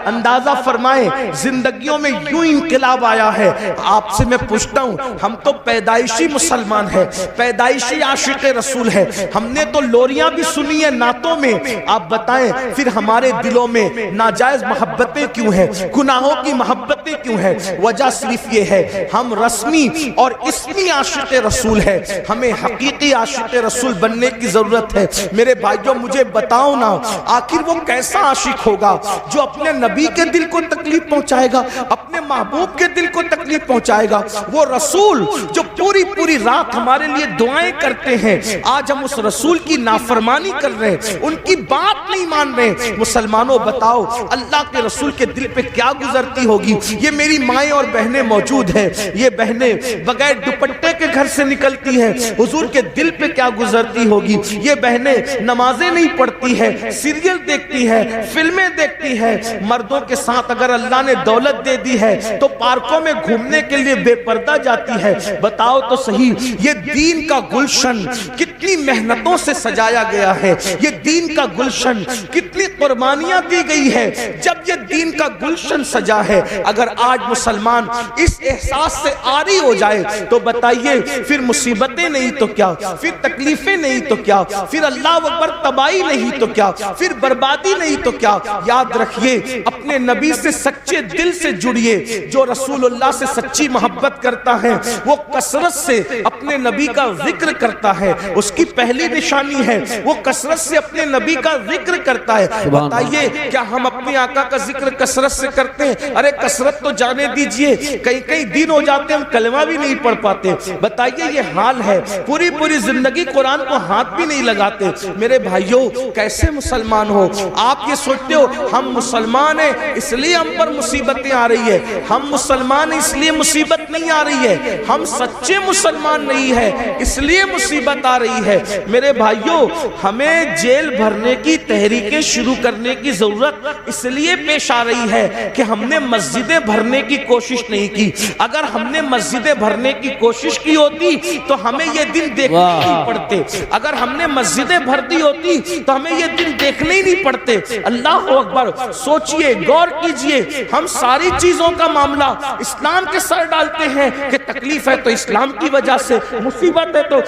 اندازہ فرمائیں زندگیوں میں یوں انقلاب آیا ہے. آپ سے میں پوچھتا ہوں, ہم تو پیدائشی مسلمان ہیں, پیدائشی عاشق رسول ہیں, ہم نے تو لوریاں بھی سنی ہیں نعتوں میں. آپ بتائیں پھر ہمارے دلوں میں ناجائز محبتیں کیوں ہیں, گناہوں کی محبتیں کیوں ہیں؟ وجہ صرف یہ ہے ہم رسمی اور اسمی عاشق رسول ہیں, ہمیں حقیقی عاشق رسول بننے کی ضرورت ہے. میرے بھائیوں مجھے بتاؤ نا, آخر وہ کیسا عاشق ہوگا جو اپنے نبی کے دل کو تکلیف پہنچائے گا, اپنے محبوب کے دل کو تکلیف پہنچائے گا؟ وہ رسول جو پوری پوری رات ہمارے لیے دعائیں کرتے ہیں, آج ہم اس رسول کی نافرمانی کر رہے ہیں, ان کی بات نہیں مان رہے. مسلمانوں بتاؤ اللہ کے رسول کے دل پہ کیا گزرتی ہوگی؟ یہ میری مائیں اور بہنیں موجود ہیں, یہ بہنیں بغیر دوپٹے کے گھر سے نکلتی ہیں, حضور کے دل پہ کیا گزرتی ہوگی؟ یہ بہنیں نمازیں نہیں پڑھتی ہیں, سیریل دیکھتی ہیں, فلمیں دیکھتی ہے. مردوں کے ساتھ اگر اللہ نے دولت دے دی ہے تو پارکوں میں گھومنے کے لیے بے پردہ جاتی ہے. بتاؤ تو صحیح, یہ دین کا گلشن کتنی محنتوں سے سجایا گیا ہے, یہ دین کا گلشن کتنی قربانیاں دی گئی ہے جب یہ دین کا گلشن سجا ہے. اگر آج مسلمان اس احساس سے عاری ہو جائے تو بتائیے پھر مصیبتیں نہیں تو کیا, پھر تکلیفیں نہیں تو کیا, پھر اللہ اکبر تباہی نہیں تو کیا, پھر بربادی نہیں تو کیا. یاد رکھیے اپنے نبی سے سچے دل سے جڑیے. جو رسول اللہ سے سچی محبت کرتا ہے وہ کثرت سے اپنے نبی کا ذکر کرتا ہے. اس کی پہلی نشانی ہے وہ کثرت سے اپنے نبی کا ذکر کرتا ہے. بتائیے کیا ہم اپنے آقا کا ذکر کثرت سے کرتے ہیں؟ ارے کثرت تو جانے دیجئے, کئی دن ہو جاتے ہیں ہم کلمہ بھی نہیں پڑھ پاتے. بتائیے یہ حال ہے, پوری زندگی قرآن کو ہاتھ بھی نہیں لگاتے. میرے بھائیوں کیسے مسلمان ہو آپ؟ یہ سوچتے ہو ہم مسلمان ہیں اس لیے ہم پر مصیبتیں آ رہی ہے. ہم مسلمان ہیں اس لیے مصیبت نہیں آ رہی ہے. ہم سچے مسلمان نہیں ہیں اس لیے مصیبت آ رہی ہے. میرے بھائیوں ہمیں جیل بھرنے کی تحریکیں شروع کرنے کی ضرورت اس لیے پیش آ رہی ہے کہ ہم نے مسجدیں بھرنے کی کوشش نہیں کی. اگر ہم نے مسجدیں بھرنے کی کوشش کی ہوتی تو ہمیں یہ دن دیکھنے نہیں پڑتے. اگر ہم نے مسجدیں بھر دی ہوتی تو ہمیں یہ دن دیکھنے ہی نہیں پڑتے. اللہ اکبر, سوچئے, غور کیجئے. ہم ساری چیزوں کا معاملہ اسلام کے سر ڈالتے ہیں کہ تکلیف ہے تو اسلام کی وجہ سے, مصیبت ہے تو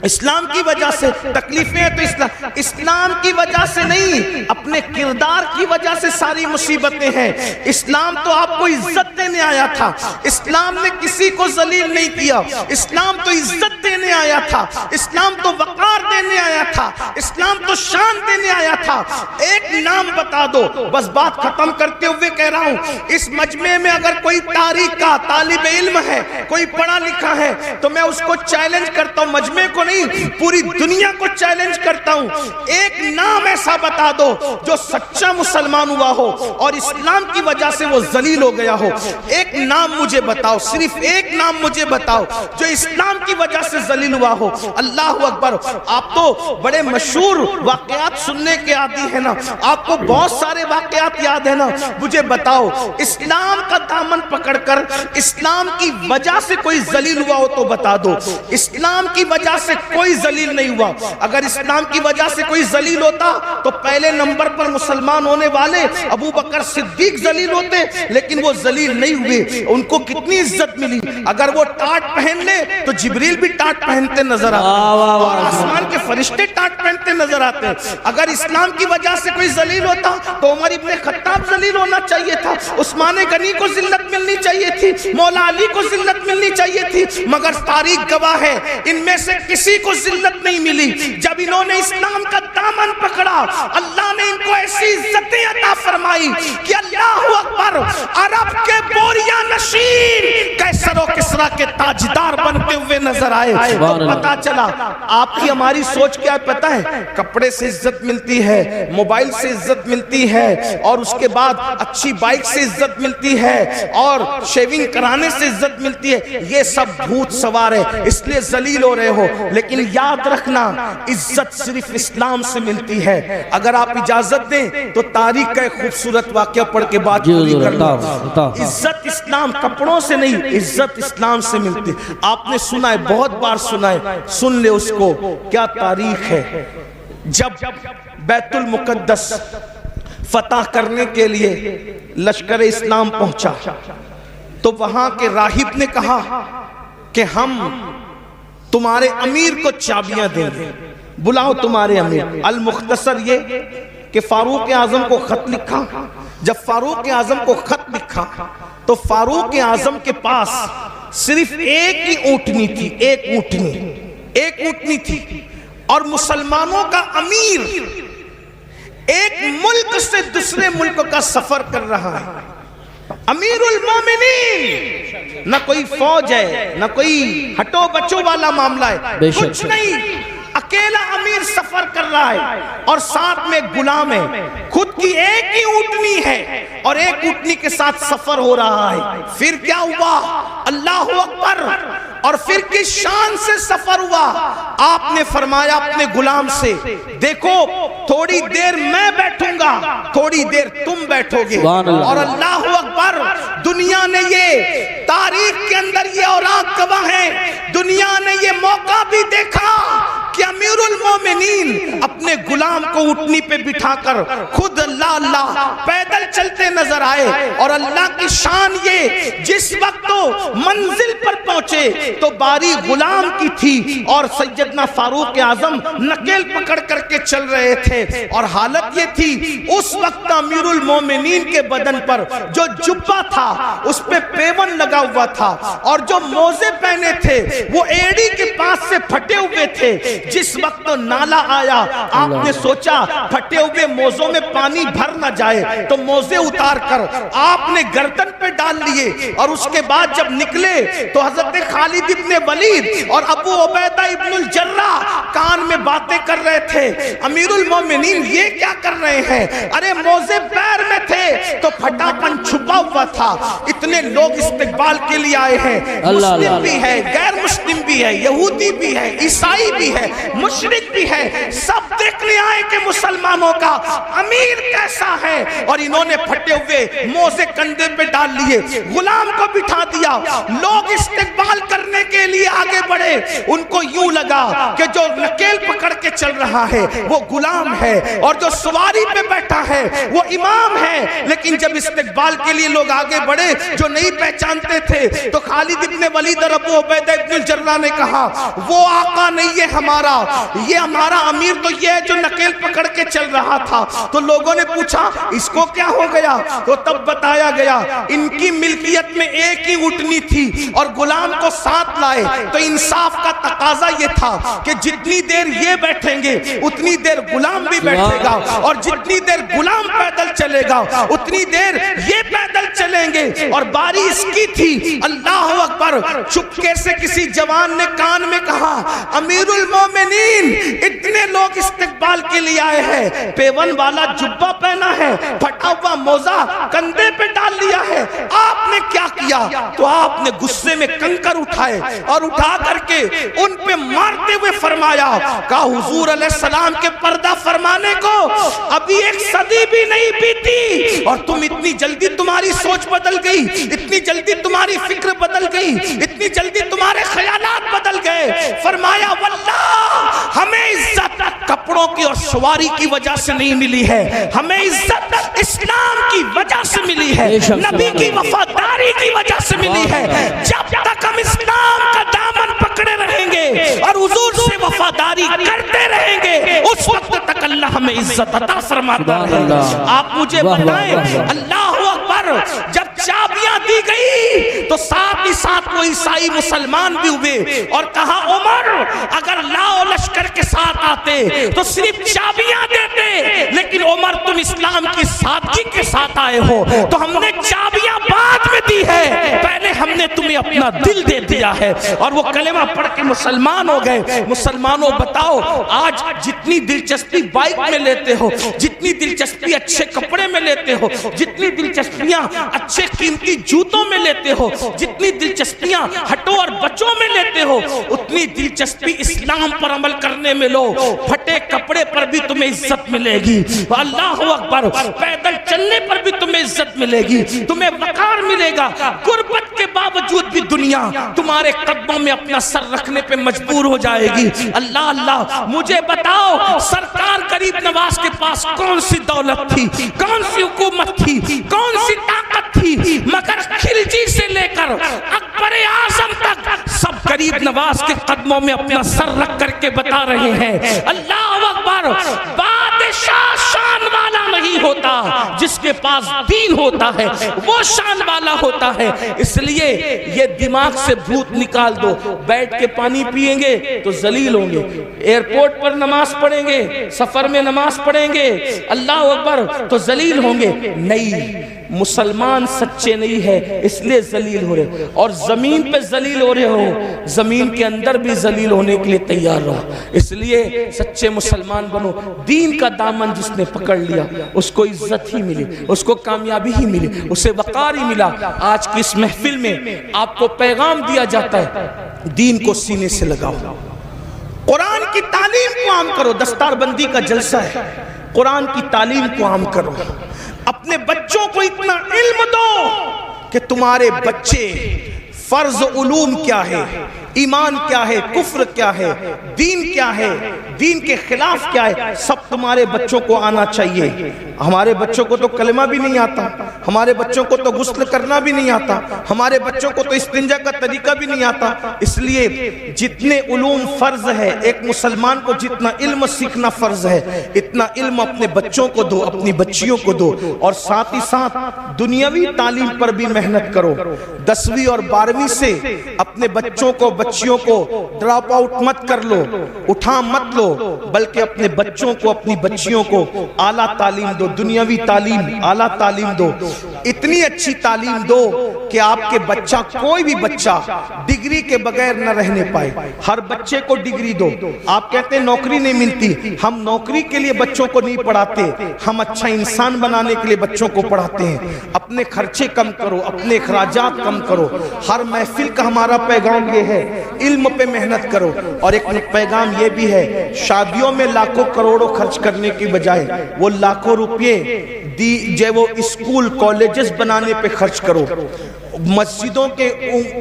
اسلام کی وجہ سے, تکلیفیں ہیں تو اسلام کی وجہ سے نہیں, اپنے کردار کی وجہ سے ساری مصیبتیں ہیں. اسلام تو آپ کو عزت دینے آیا تھا, اسلام نے کسی کو ذلیل نہیں کیا. اسلام تو عزت دینے آیا تھا, اسلام تو وقار دینے آیا تھا, اسلام تو شان دینے آیا تھا. ایک نام بتا دو, بس بات ختم کرتے ہوئے کہہ رہا ہوں, اس مجمع میں اگر کوئی تاریخ کا طالب علم ہے, کوئی پڑھا لکھا ہے, تو میں اس کو چیلنج کرتا ہوں, مجمع کو پوری دنیا کو چیلنج کرتا ہوں, ایک نام ایسا بتا دو جو سچا مسلمان ہوا ہو اور اسلام کی وجہ سے وہ ذلیل ہو گیا ہو. ایک نام مجھے بتاؤ, صرف ایک نام مجھے بتاؤ جو اسلام کی وجہ سے ذلیل ہوا ہو. اللہ اکبر, آپ تو بڑے مشہور واقعات سننے کے عادی ہیں نا, آپ کو بہت سارے واقعات یاد ہیں نا. مجھے بتاؤ اسلام کا دامن پکڑ کر اسلام کی وجہ سے کوئی ذلیل ہوا ہو تو بتا دو. اسلام کی وجہ سے کوئی ذلیل نہیں ہوا. اگر اسلام کی وجہ سے کوئی ذلیل ہوتا تو پہلے نمبر پر مسلمان ہونے والے ابو بکر صدیق ذلیل ہوتے, لیکن وہ ذلیل نہیں ہوئے. ان کو کتنی عزت ملی. اگر وہ ٹاٹ پہن لے تو جبریل بھی ٹاٹ پہنتے نظر آتے, اور آسمان کے فرشتے ٹاٹ پہنتے نظر آتے. اگر اسلام کی وجہ سے کوئی ذلیل ہوتا تو عمر ابن خطاب ذلیل ہونا چاہیے تھا, عثمان غنی کو ذلت ملنی چاہیے تھی, مولا علی کو ذلت ملنی چاہیے تھی. مگر تاریخ گواہ ہے ان میں سے کسی کو ذلت نہیں ملی. جب انہوں نے اسلام کا دامن پکڑا اللہ نے ان کو ایسی عزتیں عطا فرمائی کہ اللہ اکبر, عرب کے بوریا نشین قیصر و کسریٰ کے تاجدار بنتے ہوئے نظر آئے. تو پتا چلا آپ کی ہماری سوچ کیا پتا ہے, کپڑے سے عزت ملتی ہے, موبائل سے عزت ملتی ہے, اور اس کے بعد اچھی بائک سے عزت ملتی ہے, اور شیونگ کرانے سے عزت ملتی ہے. یہ سب بھوت سوار ہے اس لیے ذلیل ہو رہے ہو. لیکن یاد رکھنا عزت صرف اسلام سے ملتی ہے. اگر آپ اجازت دیں تو تاریخ کا ایک خوبصورت واقعہ پڑھ کے بات پوری کر لوں. عزت اسلام کپڑوں سے نہیں, عزت اسلام سے ملتی. آپ نے سنا ہے, بہت بار سنا ہے, سن لے اس کو. کیا تاریخ ہے, جب بیت المقدس فتح کرنے کے لیے لشکر اسلام پہنچا تو وہاں کے راہب نے کہا کہ ہم تمہارے امیر کو چابیاں دیں گے, بلاؤ تمہارے امیر. المختصر یہ کہ فاروق اعظم کو خط لکھا. جب فاروق اعظم کو خط لکھا تو فاروق اعظم کے پاس صرف ایک ہی اونٹنی تھی, ایک اونٹنی تھی, اور مسلمانوں کا امیر ایک ملک سے دوسرے ملک کا سفر کر رہا ہے. امیر المومنین, نہ کوئی فوج ہے, نہ کوئی ہٹو بچو والا معاملہ ہے, کچھ نہیں. اکیلا امیر سفر کر رہا ہے اور ساتھ میں غلام ہے. خود کی ایک ہی اونٹنی ہے اور ایک اونٹنی کے ساتھ سفر ہو رہا ہے. پھر کیا ہوا؟ اللہ اکبر. اور پھر کس شان سے سفر ہوا؟ آپ نے فرمایا اپنے غلام سے, دیکھو تھوڑی دیر میں بیٹھوں گا, تھوڑی دیر تم بیٹھو گے. اور اللہ اکبر, دنیا نے یہ تاریخ کے اندر یہ اوراق گواہ ہیں, دنیا نے یہ موقع بھی دیکھا کہ کہ امیر المومنین اپنے غلام کو اونٹنی پہ بٹھا کر خود اللہ پیدل چلتے نظر آئے. اور اللہ کی شان یہ, جس وقت تو منزل پر پہنچے تو باری غلام کی تھی اور سیدنا فاروق اعظم نکیل پکڑ کر کے چل رہے تھے. اور حالت یہ تھی اس وقت امیر المومنین کے بدن پر جو جبہ تھا اس پہ پیون لگا ہوا تھا, اور جو موزے پہنے تھے وہ ایڑی کے پاس سے پھٹے ہوئے تھے. جس وقت نالا آیا آپ نے سوچا پھٹے ہوئے موزوں میں پانی بھر نہ جائے تو موزے اتار کر آپ نے گردن پہ ڈال لیے. اور اس کے بعد جب نکلے تو حضرت خالد ابن ولید اور ابو عبیدہ ابن الجراح کان میں باتیں کر رہے تھے. امیر المومنین یہ کیا کر رہے ہیں؟ ارے موزے پیر میں تھے تو پھٹا پن چھپا ہوا تھا. اتنے لوگ استقبال کے لیے آئے ہیں, مسلم بھی ہے, غیر مسلم بھی ہے, یہودی بھی ہے, عیسائی بھی ہے, مشرک بھی ہے, سب دیکھنے آئے کہ مسلمانوں کا امیر کیسا ہے. اور انہوں نے پھٹے ہوئے موزے کندھے پہ ڈال لیے, غلام کو بٹھا دیا. لوگ استقبال کرنے کے لیے آگے بڑھے. ان کو یوں لگا کہ جو نکیل پکڑ کے چل رہا ہے وہ غلام ہے اور جو سواری پہ بیٹھا ہے وہ امام ہے. لیکن جب استقبال کے لیے لوگ آگے بڑھے جو نہیں پہچانتے تھے تو خالد ابن ولید اور ابو عبیدہ ابن الجراح نے کہا وہ آقا نہیں ہے ہمارا, یہ ہمارا امیر تو یہ ہے جو نکیل پکڑ کے چل رہا تھا. تو لوگوں نے پوچھا اس کو کیا ہو گیا؟ تو تب بتایا گیا ان کی ملکیت میں ایک ہی اونٹنی تھی اور غلام کو ساتھ لائے. تو انصاف کا تقاضا یہ تھا کہ جتنی دیر یہ بیٹھیں گے اتنی دیر غلام بھی بیٹھے گا, اور جتنی دیر غلام پیدل چلے گا اتنی دیر یہ پیدل چلیں گے. اور باری اس کی تھی. اللہ اکبر. چپکے سے کسی جوان نے کان میں کہا امیر المومنین اتنے لوگ استقبال کے لیے آئے ہیں, پیون والا جبہ پہنا ہے, پھٹا ہوا موزہ کندھے پہ ڈال لیا ہے, آپ نے کیا کیا؟ تو آپ نے غصے میں کنکر اٹھائے اور اٹھا کر کے ان پہ مارتے ہوئے فرمایا کہا حضور علیہ السلام کے پردہ فرمانے کو ابھی ایک صدی بھی نہیں بیتی اور تم اتنی جلدی تمہاری سوچ بدل گئی, اتنی جلدی تمہاری فکر بدل گئی, اتنی جلدی تمہارے خیالات بدل گئے. فرمایا واللہ ہمیں عزت کپڑوں کی اور سواری کی وجہ سے نہیں ملی ہے, ہمیں عزت اسلام کی وجہ سے ملی ہے, نبی کی وفاداری کی وجہ سے ملی ہے. جب تک ہم اسلام کا دامن پکڑے رہیں گے اور حضور سے وفاداری کرتے رہیں گے اس وقت تک اللہ ہمیں عزت عطا فرماتا ہے. آپ مجھے بتائیں اللہ اکبر, جب چابیاں دی گئی تو ساتھ ہی ساتھ وہ عیسائی مسلمان بھی ہوئے اور کہا عمر اگر لاؤ لشکر کے ساتھ آتے تو صرف چابیاں دیتے, لیکن عمر تم اسلام کی سادگی کے ساتھ آئے ہو تو ہم نے چابیاں بعد میں دی ہے, پہلے ہم نے تمہیں اپنا دل دے دیا ہے. اور وہ کلمہ پڑھ کے مسلمان ہو گئے. مسلمانوں بتاؤ آج جتنی دلچسپی بائک میں لیتے ہو, جتنی دلچسپی اچھے کپڑے میں لیتے ہو, جتنی دلچسپیاں اچھے قیمتی جوتوں میں لیتے ہو, جتنی دلچسپیاں ہٹو اور بچوں میں لیتے ہو, اتنی دلچسپی اسلام پر عمل کرنے میں لو. پھٹے کپڑے پر بھی تمہیں عزت ملے گی, اللہ اکبر, پیدل چلنے پر بھی تمہیں عزت ملے گی, تمہیں وقار ملے گا. غربت کے باوجود بھی دنیا تمہارے قدموں میں اپنا سر رکھنے پہ مجبور ہو جائے گی. اللہ اللہ, مجھے بتاؤ سرکار غریب نواز کے پاس کون سی دولت تھی, کون سی حکومت تھی, کون سی طاقت تھی, مگر خلجی سے لے کر اکبر اعظم تک سب غریب نواز کے قدموں میں اپنا سر رکھ کر کے بتا رہے ہیں اللہ اکبر. بادشاہ شان والا نہیں ہوتا, جس کے پاس دین ہوتا ہے وہ شان والا ہوتا ہے. اس لیے یہ دماغ سے بھوت نکال دو. بیٹھ کے پانی پیئیں گے تو ذلیل ہوں گے, ایئرپورٹ پر نماز پڑھیں گے, سفر میں نماز پڑھیں گے, اللہ اکبر, تو ذلیل ہوں گے. نہیں, مسلمان سچے نہیں ہے اس لیے ذلیل ہو رہے, اور زمین پہ ذلیل ہو رہے ہو, زمین کے اندر بھی ذلیل ہونے کے لیے تیار رہو. اس لیے سچے مسلمان بنو. دین کا دامن جس نے پکڑ لیا اس کو عزت ہی ملی, اس کو کامیابی ہی ملی, اسے وقار ہی ملا. آج کی اس محفل میں آپ کو پیغام دیا جاتا ہے دین کو سینے سے لگاؤ, قرآن کی تعلیم کو عام کرو. دستار بندی کا جلسہ ہے, قرآن کی تعلیم کو عام کرو. اپنے بچوں کو اتنا علم دو کہ تمہارے بچے فرض علوم کیا ہے، ایمان کیا ہے، کفر کیا ہے، دین کیا ہے، دین کے خلاف کیا ہے، سب تمہارے بچوں کو آنا چاہیے۔ ہمارے بچوں کو تو کلمہ بھی نہیں آتا، ہمارے بچوں کو تو غسل کرنا بھی نہیں آتا، ہمارے بچوں کو تو استنجا کا طریقہ بھی نہیں آتا۔ اس لیے جتنے علوم فرض ہے، ایک مسلمان کو جتنا علم سیکھنا فرض ہے، اتنا علم اپنے بچوں کو دو، اپنی بچیوں کو دو، اور ساتھ ہی ساتھ دنیاوی تعلیم پر بھی محنت کرو۔ 10ویں اور 12ویں سے اپنے بچوں کو بچیوں کو ڈراپ آؤٹ مت کر لو، اٹھا مت لو، بلکہ اپنے بچوں کو اپنی بچیوں کو اعلیٰ تعلیم دو، دنیاوی تعلیم، اعلیٰ تعلیم دو، اتنی اچھی تعلیم دو کہ آپ کے بچہ، کوئی بھی بچہ ڈگری کے بغیر نہ رہنے پائے۔ ہر بچے کو ڈگری دو۔ آپ کہتے ہیں نوکری نہیں ملتی، ہم نوکری کے لیے بچوں کو نہیں پڑھاتے، ہم اچھا انسان بنانے کے لیے بچوں کو پڑھاتے ہیں۔ اپنے خرچے کم کرو، اپنے اخراجات کم کرو۔ ہر محفل کا ہمارا پیغام یہ ہے، علم پہ محنت کرو۔ اور ایک پیغام یہ بھی ہے، شادیوں میں لاکھوں کروڑوں خرچ کرنے کی بجائے وہ لاکھوں روپے وہ اسکول کالجز بنانے پہ خرچ کرو۔ مسجدوں کے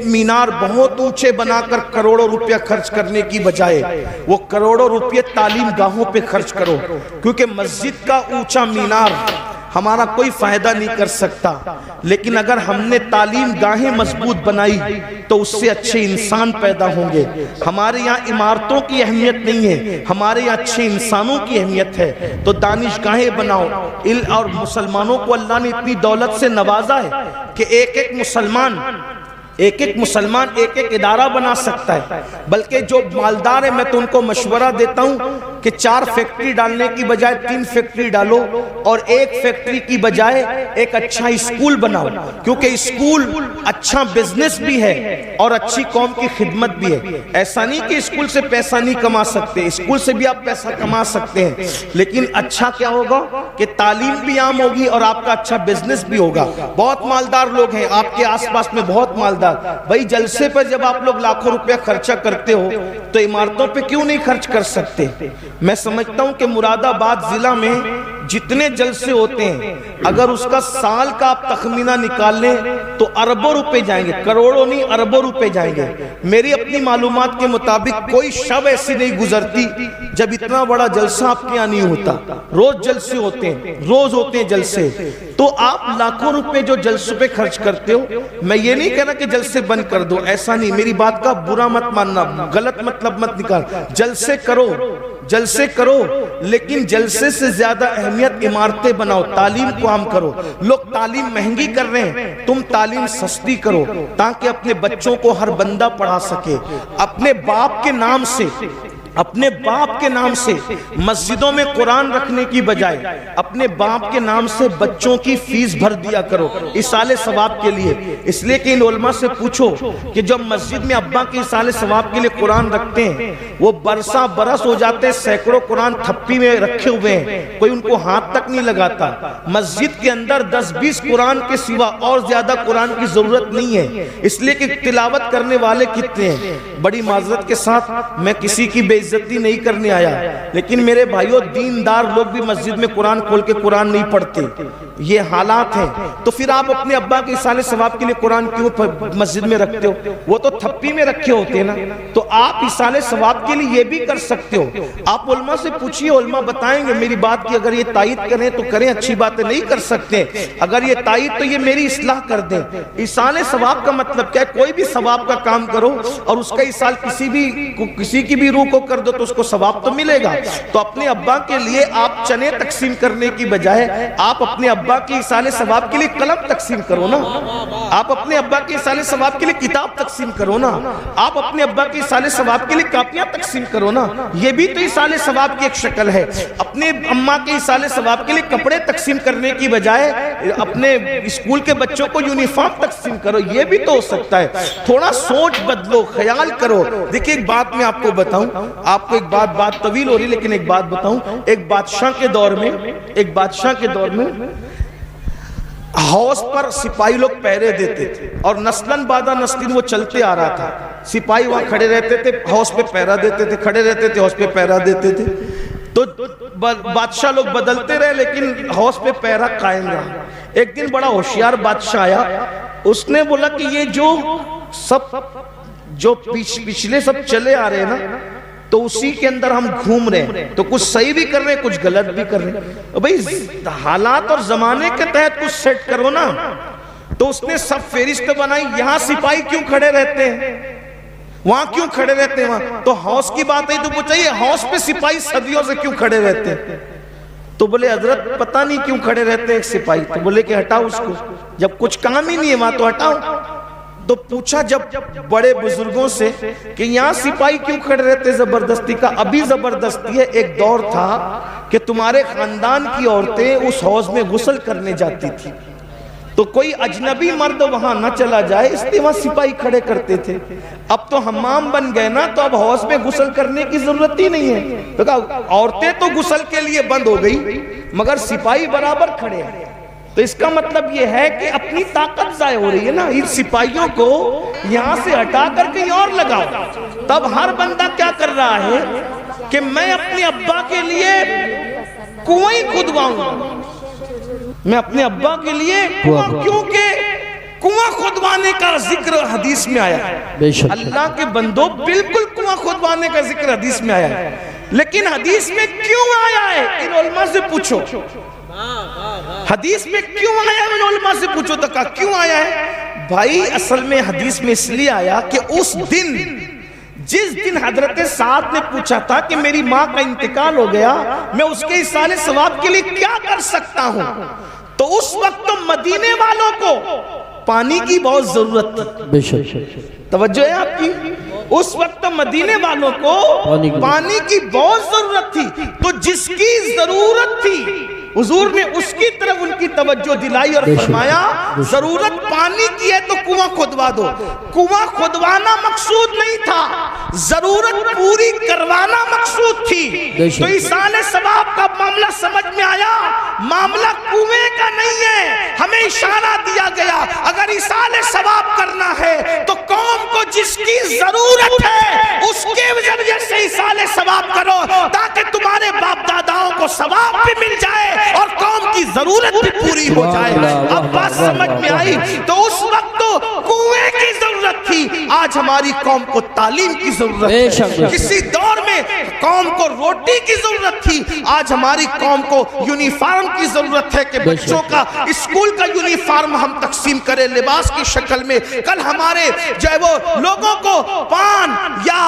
مینار بہت اونچے بنا کر کروڑوں روپیہ خرچ کرنے کی بجائے وہ کروڑوں روپیہ تعلیم گاہوں پہ خرچ کرو، کیونکہ مسجد کا اونچا مینار ہمارا کوئی فائدہ نہیں کر سکتا، لیکن اگر ہم نے تعلیم گاہیں مضبوط بنائی تو اس سے اچھے انسان پیدا ہوں گے۔ ہمارے یہاں عمارتوں کی اہمیت نہیں ہے، ہمارے یہاں اچھے انسانوں کی اہمیت ہے۔ تو دانش گاہیں بناؤ۔ اور مسلمانوں کو اللہ نے اتنی دولت سے نوازا ہے کہ ایک ایک مسلمان ایک ایک ادارہ بنا سکتا ہے۔ بلکہ جو مالدار ہے میں تو ان کو مشورہ دیتا ہوں کہ 4 فیکٹری ڈالنے کی بجائے 3 فیکٹری ڈالو، اور 1 فیکٹری کی بجائے ایک اچھا اسکول بناؤ، کیونکہ اسکول اچھا بزنس بھی ہے اور اچھی قوم کی خدمت بھی ہے۔ ایسا نہیں کہ اسکول سے پیسہ نہیں کما سکتے، اسکول سے بھی آپ پیسہ کما سکتے ہیں، لیکن اچھا کیا ہوگا کہ تعلیم بھی عام ہوگی اور آپ کا اچھا بزنس بھی ہوگا۔ بہت مالدار لوگ ہیں آپ کے آس پاس میں، بہت مالدار۔ بھائی جلسے پر جب آپ لوگ لاکھوں روپیہ خرچہ کرتے ہو تو عمارتوں پہ کیوں نہیں خرچ کر سکتے؟ میں سمجھتا ہوں کہ مراد آباد ضلع میں جتنے جلسے ہوتے ہیں، اگر اس کا سال کا آپ تخمینہ نکال لیں تو اربوں روپے جائیں گے، کروڑوں نہیں اربوں روپے جائیں گے۔ میری اپنی معلومات کے مطابق کوئی شب ایسی نہیں گزرتی جب اتنا بڑا جلسہ آپ کے یہاں نہیں ہوتا۔ روز جلسے ہوتے ہیں، روز ہوتے ہیں جلسے۔ تو آپ لاکھوں روپے جو جلسوں پہ خرچ کرتے ہو، میں یہ نہیں کہنا کہ جلسے بند کر دو، ایسا نہیں، میری بات کا برا مت ماننا، غلط مطلب مت نکال، جلسے کرو، جلسے کرو، لیکن جلسے سے زیادہ اہمیت عمارتیں بناؤ، تعلیم کو عام کرو۔ لوگ تعلیم مہنگی کر رہے ہیں، تم تعلیم سستی کرو تاکہ اپنے بچوں کو ہر بندہ پڑھا سکے۔ اپنے باپ کے نام سے، اپنے باپ کے نام سے مسجدوں میں قرآن رکھنے کی بجائے اپنے باپ کے نام سے بچوں کی فیس بھر دیا کرو ایصال ثواب کے لیے۔ اس لیے کہ ان علماء سے پوچھو کہ جب مسجد میں ابا کے ایصال ثواب کے لیے قرآن رکھتے ہیں، وہ برسا برس ہو جاتے ہیں، سینکڑوں قرآن تھپی میں رکھے ہوئے ہیں، کوئی ان کو ہاتھ تک نہیں لگاتا۔ مسجد کے اندر 10-20 قرآن کے سوا اور زیادہ قرآن کی ضرورت نہیں ہے، اس لیے کہ تلاوت کرنے والے کتنے ہیں۔ بڑی معذرت کے ساتھ میں کسی کی بے عزتی نہیں کرنے آیا، لیکن میرے بھائیوں دیندار لوگ بھی مسجد میں قرآن کھول کے قرآن نہیں پڑھتے، یہ حالات ہیں۔ تو پھر آپ اپنے ابا کے ایصال ثواب کے لیے قرآن کیوں مسجد میں رکھتے ہو؟ وہ تو تھپی میں رکھے ہوتے ہیں نا۔ تو آپ ایصال ثواب کے لیے یہ بھی کر سکتے ہو۔ آپ علماء سے پوچھئے، علماء بتائیں گے میری بات کی، اگر یہ تائید کریں تو کریں، اچھی باتیں نہیں کر سکتے، اگر یہ تائید تو یہ میری اصلاح کر دیں۔ ایصال ثواب کا مطلب کیا ہے؟ کوئی بھی ثواب کا کام کرو اور اس کا ایصال کسی کی بھی روح کو کر دو تو اس کو ثواب تو ملے گا۔ تو اپنے ابا کے لیے آپ چنے تقسیم کرنے کی بجائے آپ اپنے ابا کے ایصال ثواب کے لیے قلم تقسیم کرو نا، آپ اپنے ابا کے ایصال ثواب کے لیے کتاب تقسیم کرو نا، آپ اپنے ابا کے ایصال ثواب کے لیے کاپیاں تقسیم کرو نا، یہ بھی تو ایصال ثواب کی ایک شکل ہے۔ اپنے اماں کے ایصال ثواب کے لیے کپڑے تقسیم کرنے کی بجائے اپنے اسکول کے بچوں کو یونیفارم تقسیم کرو، یہ بھی تو ہو سکتا ہے۔ تھوڑا سوچ بدلو، خیال کرو۔ دیکھیں ایک بات میں آپ کو بتاؤں، آپ کو ایک بات طویل ہو رہی لیکن ایک بات بتاؤں، ایک بادشاہ کے دور میں ہاؤس پر سپاہی لوگ پہرے دیتے تھے اور نسلن بعد نسلن وہ چلتے آ رہا تھا۔ سپاہی وہاں کھڑے رہتے تھے، ہاؤس پہ پہرا دیتے تھے، کھڑے رہتے تھے، ہاؤس پہ پہرا دیتے تھے۔ تو بادشاہ لوگ بدلتے رہے لیکن حوض پہ پیرا قائم رہا. ایک دن بڑا ہوشیار بادشاہ آیا, اس نے بولا کہ یہ جو پچھلے سب چلے آ رہے ہیں نا, تو اسی کے اندر ہم گھوم رہے ہیں, تو کچھ صحیح بھی کر رہے ہیں کچھ غلط بھی کر رہے ہیں. بھئی حالات اور زمانے کے تحت کچھ سیٹ کرو نا. تو اس نے سب فہرست بنائی, یہاں سپاہی کیوں کھڑے رہتے ہیں, وہاں کیوں کھڑے رہتے ہیں وہاں. تو حوض کی بات ہے تو پوچھا یہ حوض پہ سپاہی صدیوں سے کیوں کھڑے رہتے ہیں. تو بولے حضرت پتہ نہیں کیوں کھڑے رہتے ہیں ایک سپاہی. تو بولے کہ ہٹاؤ اس کو, جب کچھ کام ہی نہیں ہے وہاں تو ہٹاؤ. تو پوچھا جب بڑے بزرگوں سے کہ یہاں سپاہی کیوں کھڑے رہتے زبردستی کا. ابھی زبردستی ہے, ایک دور تھا کہ تمہارے خاندان کی عورتیں اس حوض میں غسل کرنے جاتی تھی, تو کوئی اجنبی مرد وہاں نہ چلا جائے اس لیے وہاں سپاہی کھڑے کرتے تھے. اب تو حمام بن گئے نا, تو اب حوض میں غسل کرنے کی ضرورت ہی نہیں ہے. تو کہا عورتیں تو غسل کے لیے بند ہو گئی مگر سپاہی برابر کھڑے ہیں. تو اس کا مطلب یہ ہے کہ اپنی طاقت ضائع ہو رہی ہے نا. ان سپاہیوں کو یہاں سے ہٹا کر کہیں اور لگاؤ. تب ہر بندہ کیا کر رہا ہے کہ میں اپنے ابا کے لیے کنویں کھدواؤں گا, میں اپنے ابا کے لیے کیونکہ کنواں کھدوانے کا ذکر حدیث میں آیا ہے. اللہ کے بندوں بالکل کنواں کھدوانے کا ذکر حدیث میں آیا ہے, لیکن حدیث میں کیوں آیا ہے ان علماء سے پوچھو. حدیث میں کیوں آیا ہے ان علماء سے پوچھو. تو کہا کیوں آیا ہے بھائی, اصل میں حدیث میں اس لیے آیا کہ اس دن جس دن حضرت سعد نے پوچھا تھا کہ میری ماں کا انتقال ہو گیا, میں اس کے ایصال ثواب کے لیے کیا کر سکتا ہوں, تو اس وقت تو مدینے والوں کو پانی کی بہت ضرورت تھی. توجہ ہے آپ کی, اس وقت مدینے والوں کو پانی کی بہت ضرورت تھی. تو جس کی ضرورت تھی حضور نے اس کی طرف ان کی توجہ دلائی اور فرمایا ضرورت پانی کی ہے تو کنواں کھدوا دو. کنواں کھدوانا مقصود نہیں تھا, ضرورت پوری کروانا مقصود تھی. تو ایصال ثواب کا معاملہ سمجھ میں آیا, معاملہ کنویں کا نہیں ہے. ہمیں اشارہ دیا گیا اگر ایصال ثواب کرنا ہے تو قوم کو جس کی ضرورت ہے اس کے ذریعے سے ایصال ثواب کرو, تاکہ تمہارے باپ داداؤں کو ثواب بھی مل جائے اور قوم کی ضرورت بھی پوری ہو جائے. اب بات سمجھ میں آئی. تو اس وقت تو کنویں کی ضرورت تھی, آج ہماری قوم کو تعلیم کی ضرورت ہے. کسی دور میں قوم کو روٹی کی ضرورت تھی, آج ہماری قوم کو یونیفارم کی ضرورت ہے کہ بچوں کا اسکول کا یونیفارم ہم تقسیم کریں لباس کی شکل میں. کل ہمارے جو ہے وہ لوگوں کو پان یا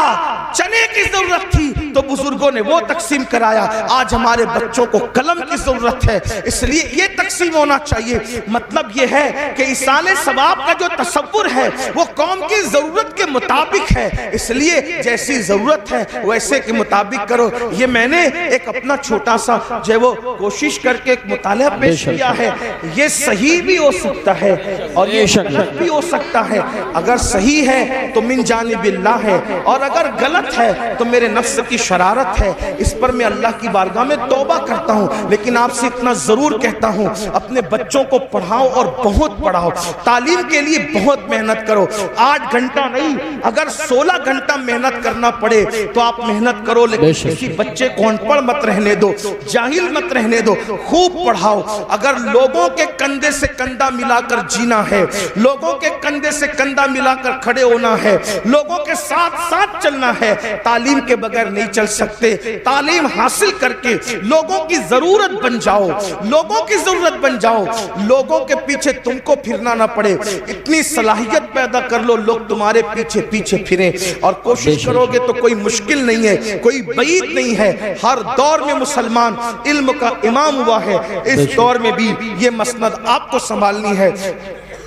چنے کی ضرورت تھی تو بزرگوں نے وہ تقسیم کرایا, آج ہمارے بچوں کو قلم کی ضرورت ہے, اس لیے یہ تقسیم ہونا چاہیے. مطلب یہ ہے کہ ایصال ثواب کا جو تصور ہے وہ قوم کی ضرورت کے مطابق ہے, اس لیے جیسی ضرورت ہے ویسے کے مطابق کرو. یہ میں نے ایک اپنا چھوٹا سا جو ہے وہ کوشش کر کے ایک مطالعہ پیش کیا ہے. یہ صحیح بھی ہو سکتا ہے اور یہ غلط بھی ہو سکتا ہے. اگر صحیح ہے تو من جانب اللہ ہے, اور اگر غلط ہے تو میرے نفس کی شرارت ہے. اس پر میں اللہ کی بارگاہ میں توبہ کرتا ہوں, لیکن آپ سے اتنا ضرور کہتا ہوں اپنے بچوں کو پڑھاؤ اور بہت پڑھاؤ. تعلیم کے لیے بہت محنت کرو, 8 گھنٹہ نہیں اگر 16 گھنٹہ محنت کرنا پڑے تو آپ محنت کرو, لیکن کسی بچے کو ان پڑھ مت رہنے دو, جاہل مت رہنے دو, خوب پڑھاؤ. اگر لوگوں کے کندھے سے کندھا ملا کر جینا ہے, لوگوں کے کندھے سے کندھا ملا کر کھڑے ہونا ہے, لوگوں کے ساتھ ساتھ چلنا ہے, تعلیم کے بغیر نہیں چل سکتے. تعلیم حاصل کر کے لوگوں کی ضرورت بن جاؤ, لوگوں کی ضرورت بن جاؤ, لوگوں کے پیچھے تم کو پھرنا نہ پڑے. اتنی صلاحیت پیدا کر لو لوگ تمہارے پیچھے پیچھے پھریں, اور کوشش کرو گے تو کوئی مشکل نہیں ہے, کوئی بعید نہیں ہے. ہر دور میں مسلمان علم کا امام ہوا ہے, اس دور میں بھی یہ مسند آپ کو سنبھالنی ہے.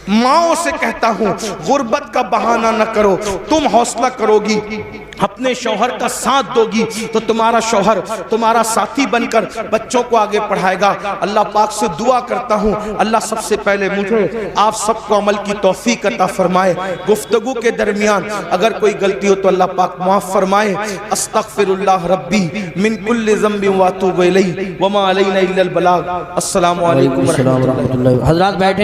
ماؤں سے کہتا ہوں غربت کا بہانہ نہ کرو, تم حوصلہ کرو گی, اپنے شوہر کا ساتھ دو گی تو تمہارا شوہر تمہارا ساتھی بن کر بچوں کو آگے پڑھائے گا. اللہ پاک سے دعا کرتا ہوں اللہ سب سے پہلے مجھے آپ سب کو عمل کی توفیق عطا فرمائے. گفتگو کے درمیان اگر کوئی غلطی ہو تو اللہ پاک معاف فرمائے. استغفر اللہ ربی من کل ذنب واتوب الیہ وما علینا الا البلاغ. السلام علیکم ورحمۃ اللہ. حضرات بیٹھیں.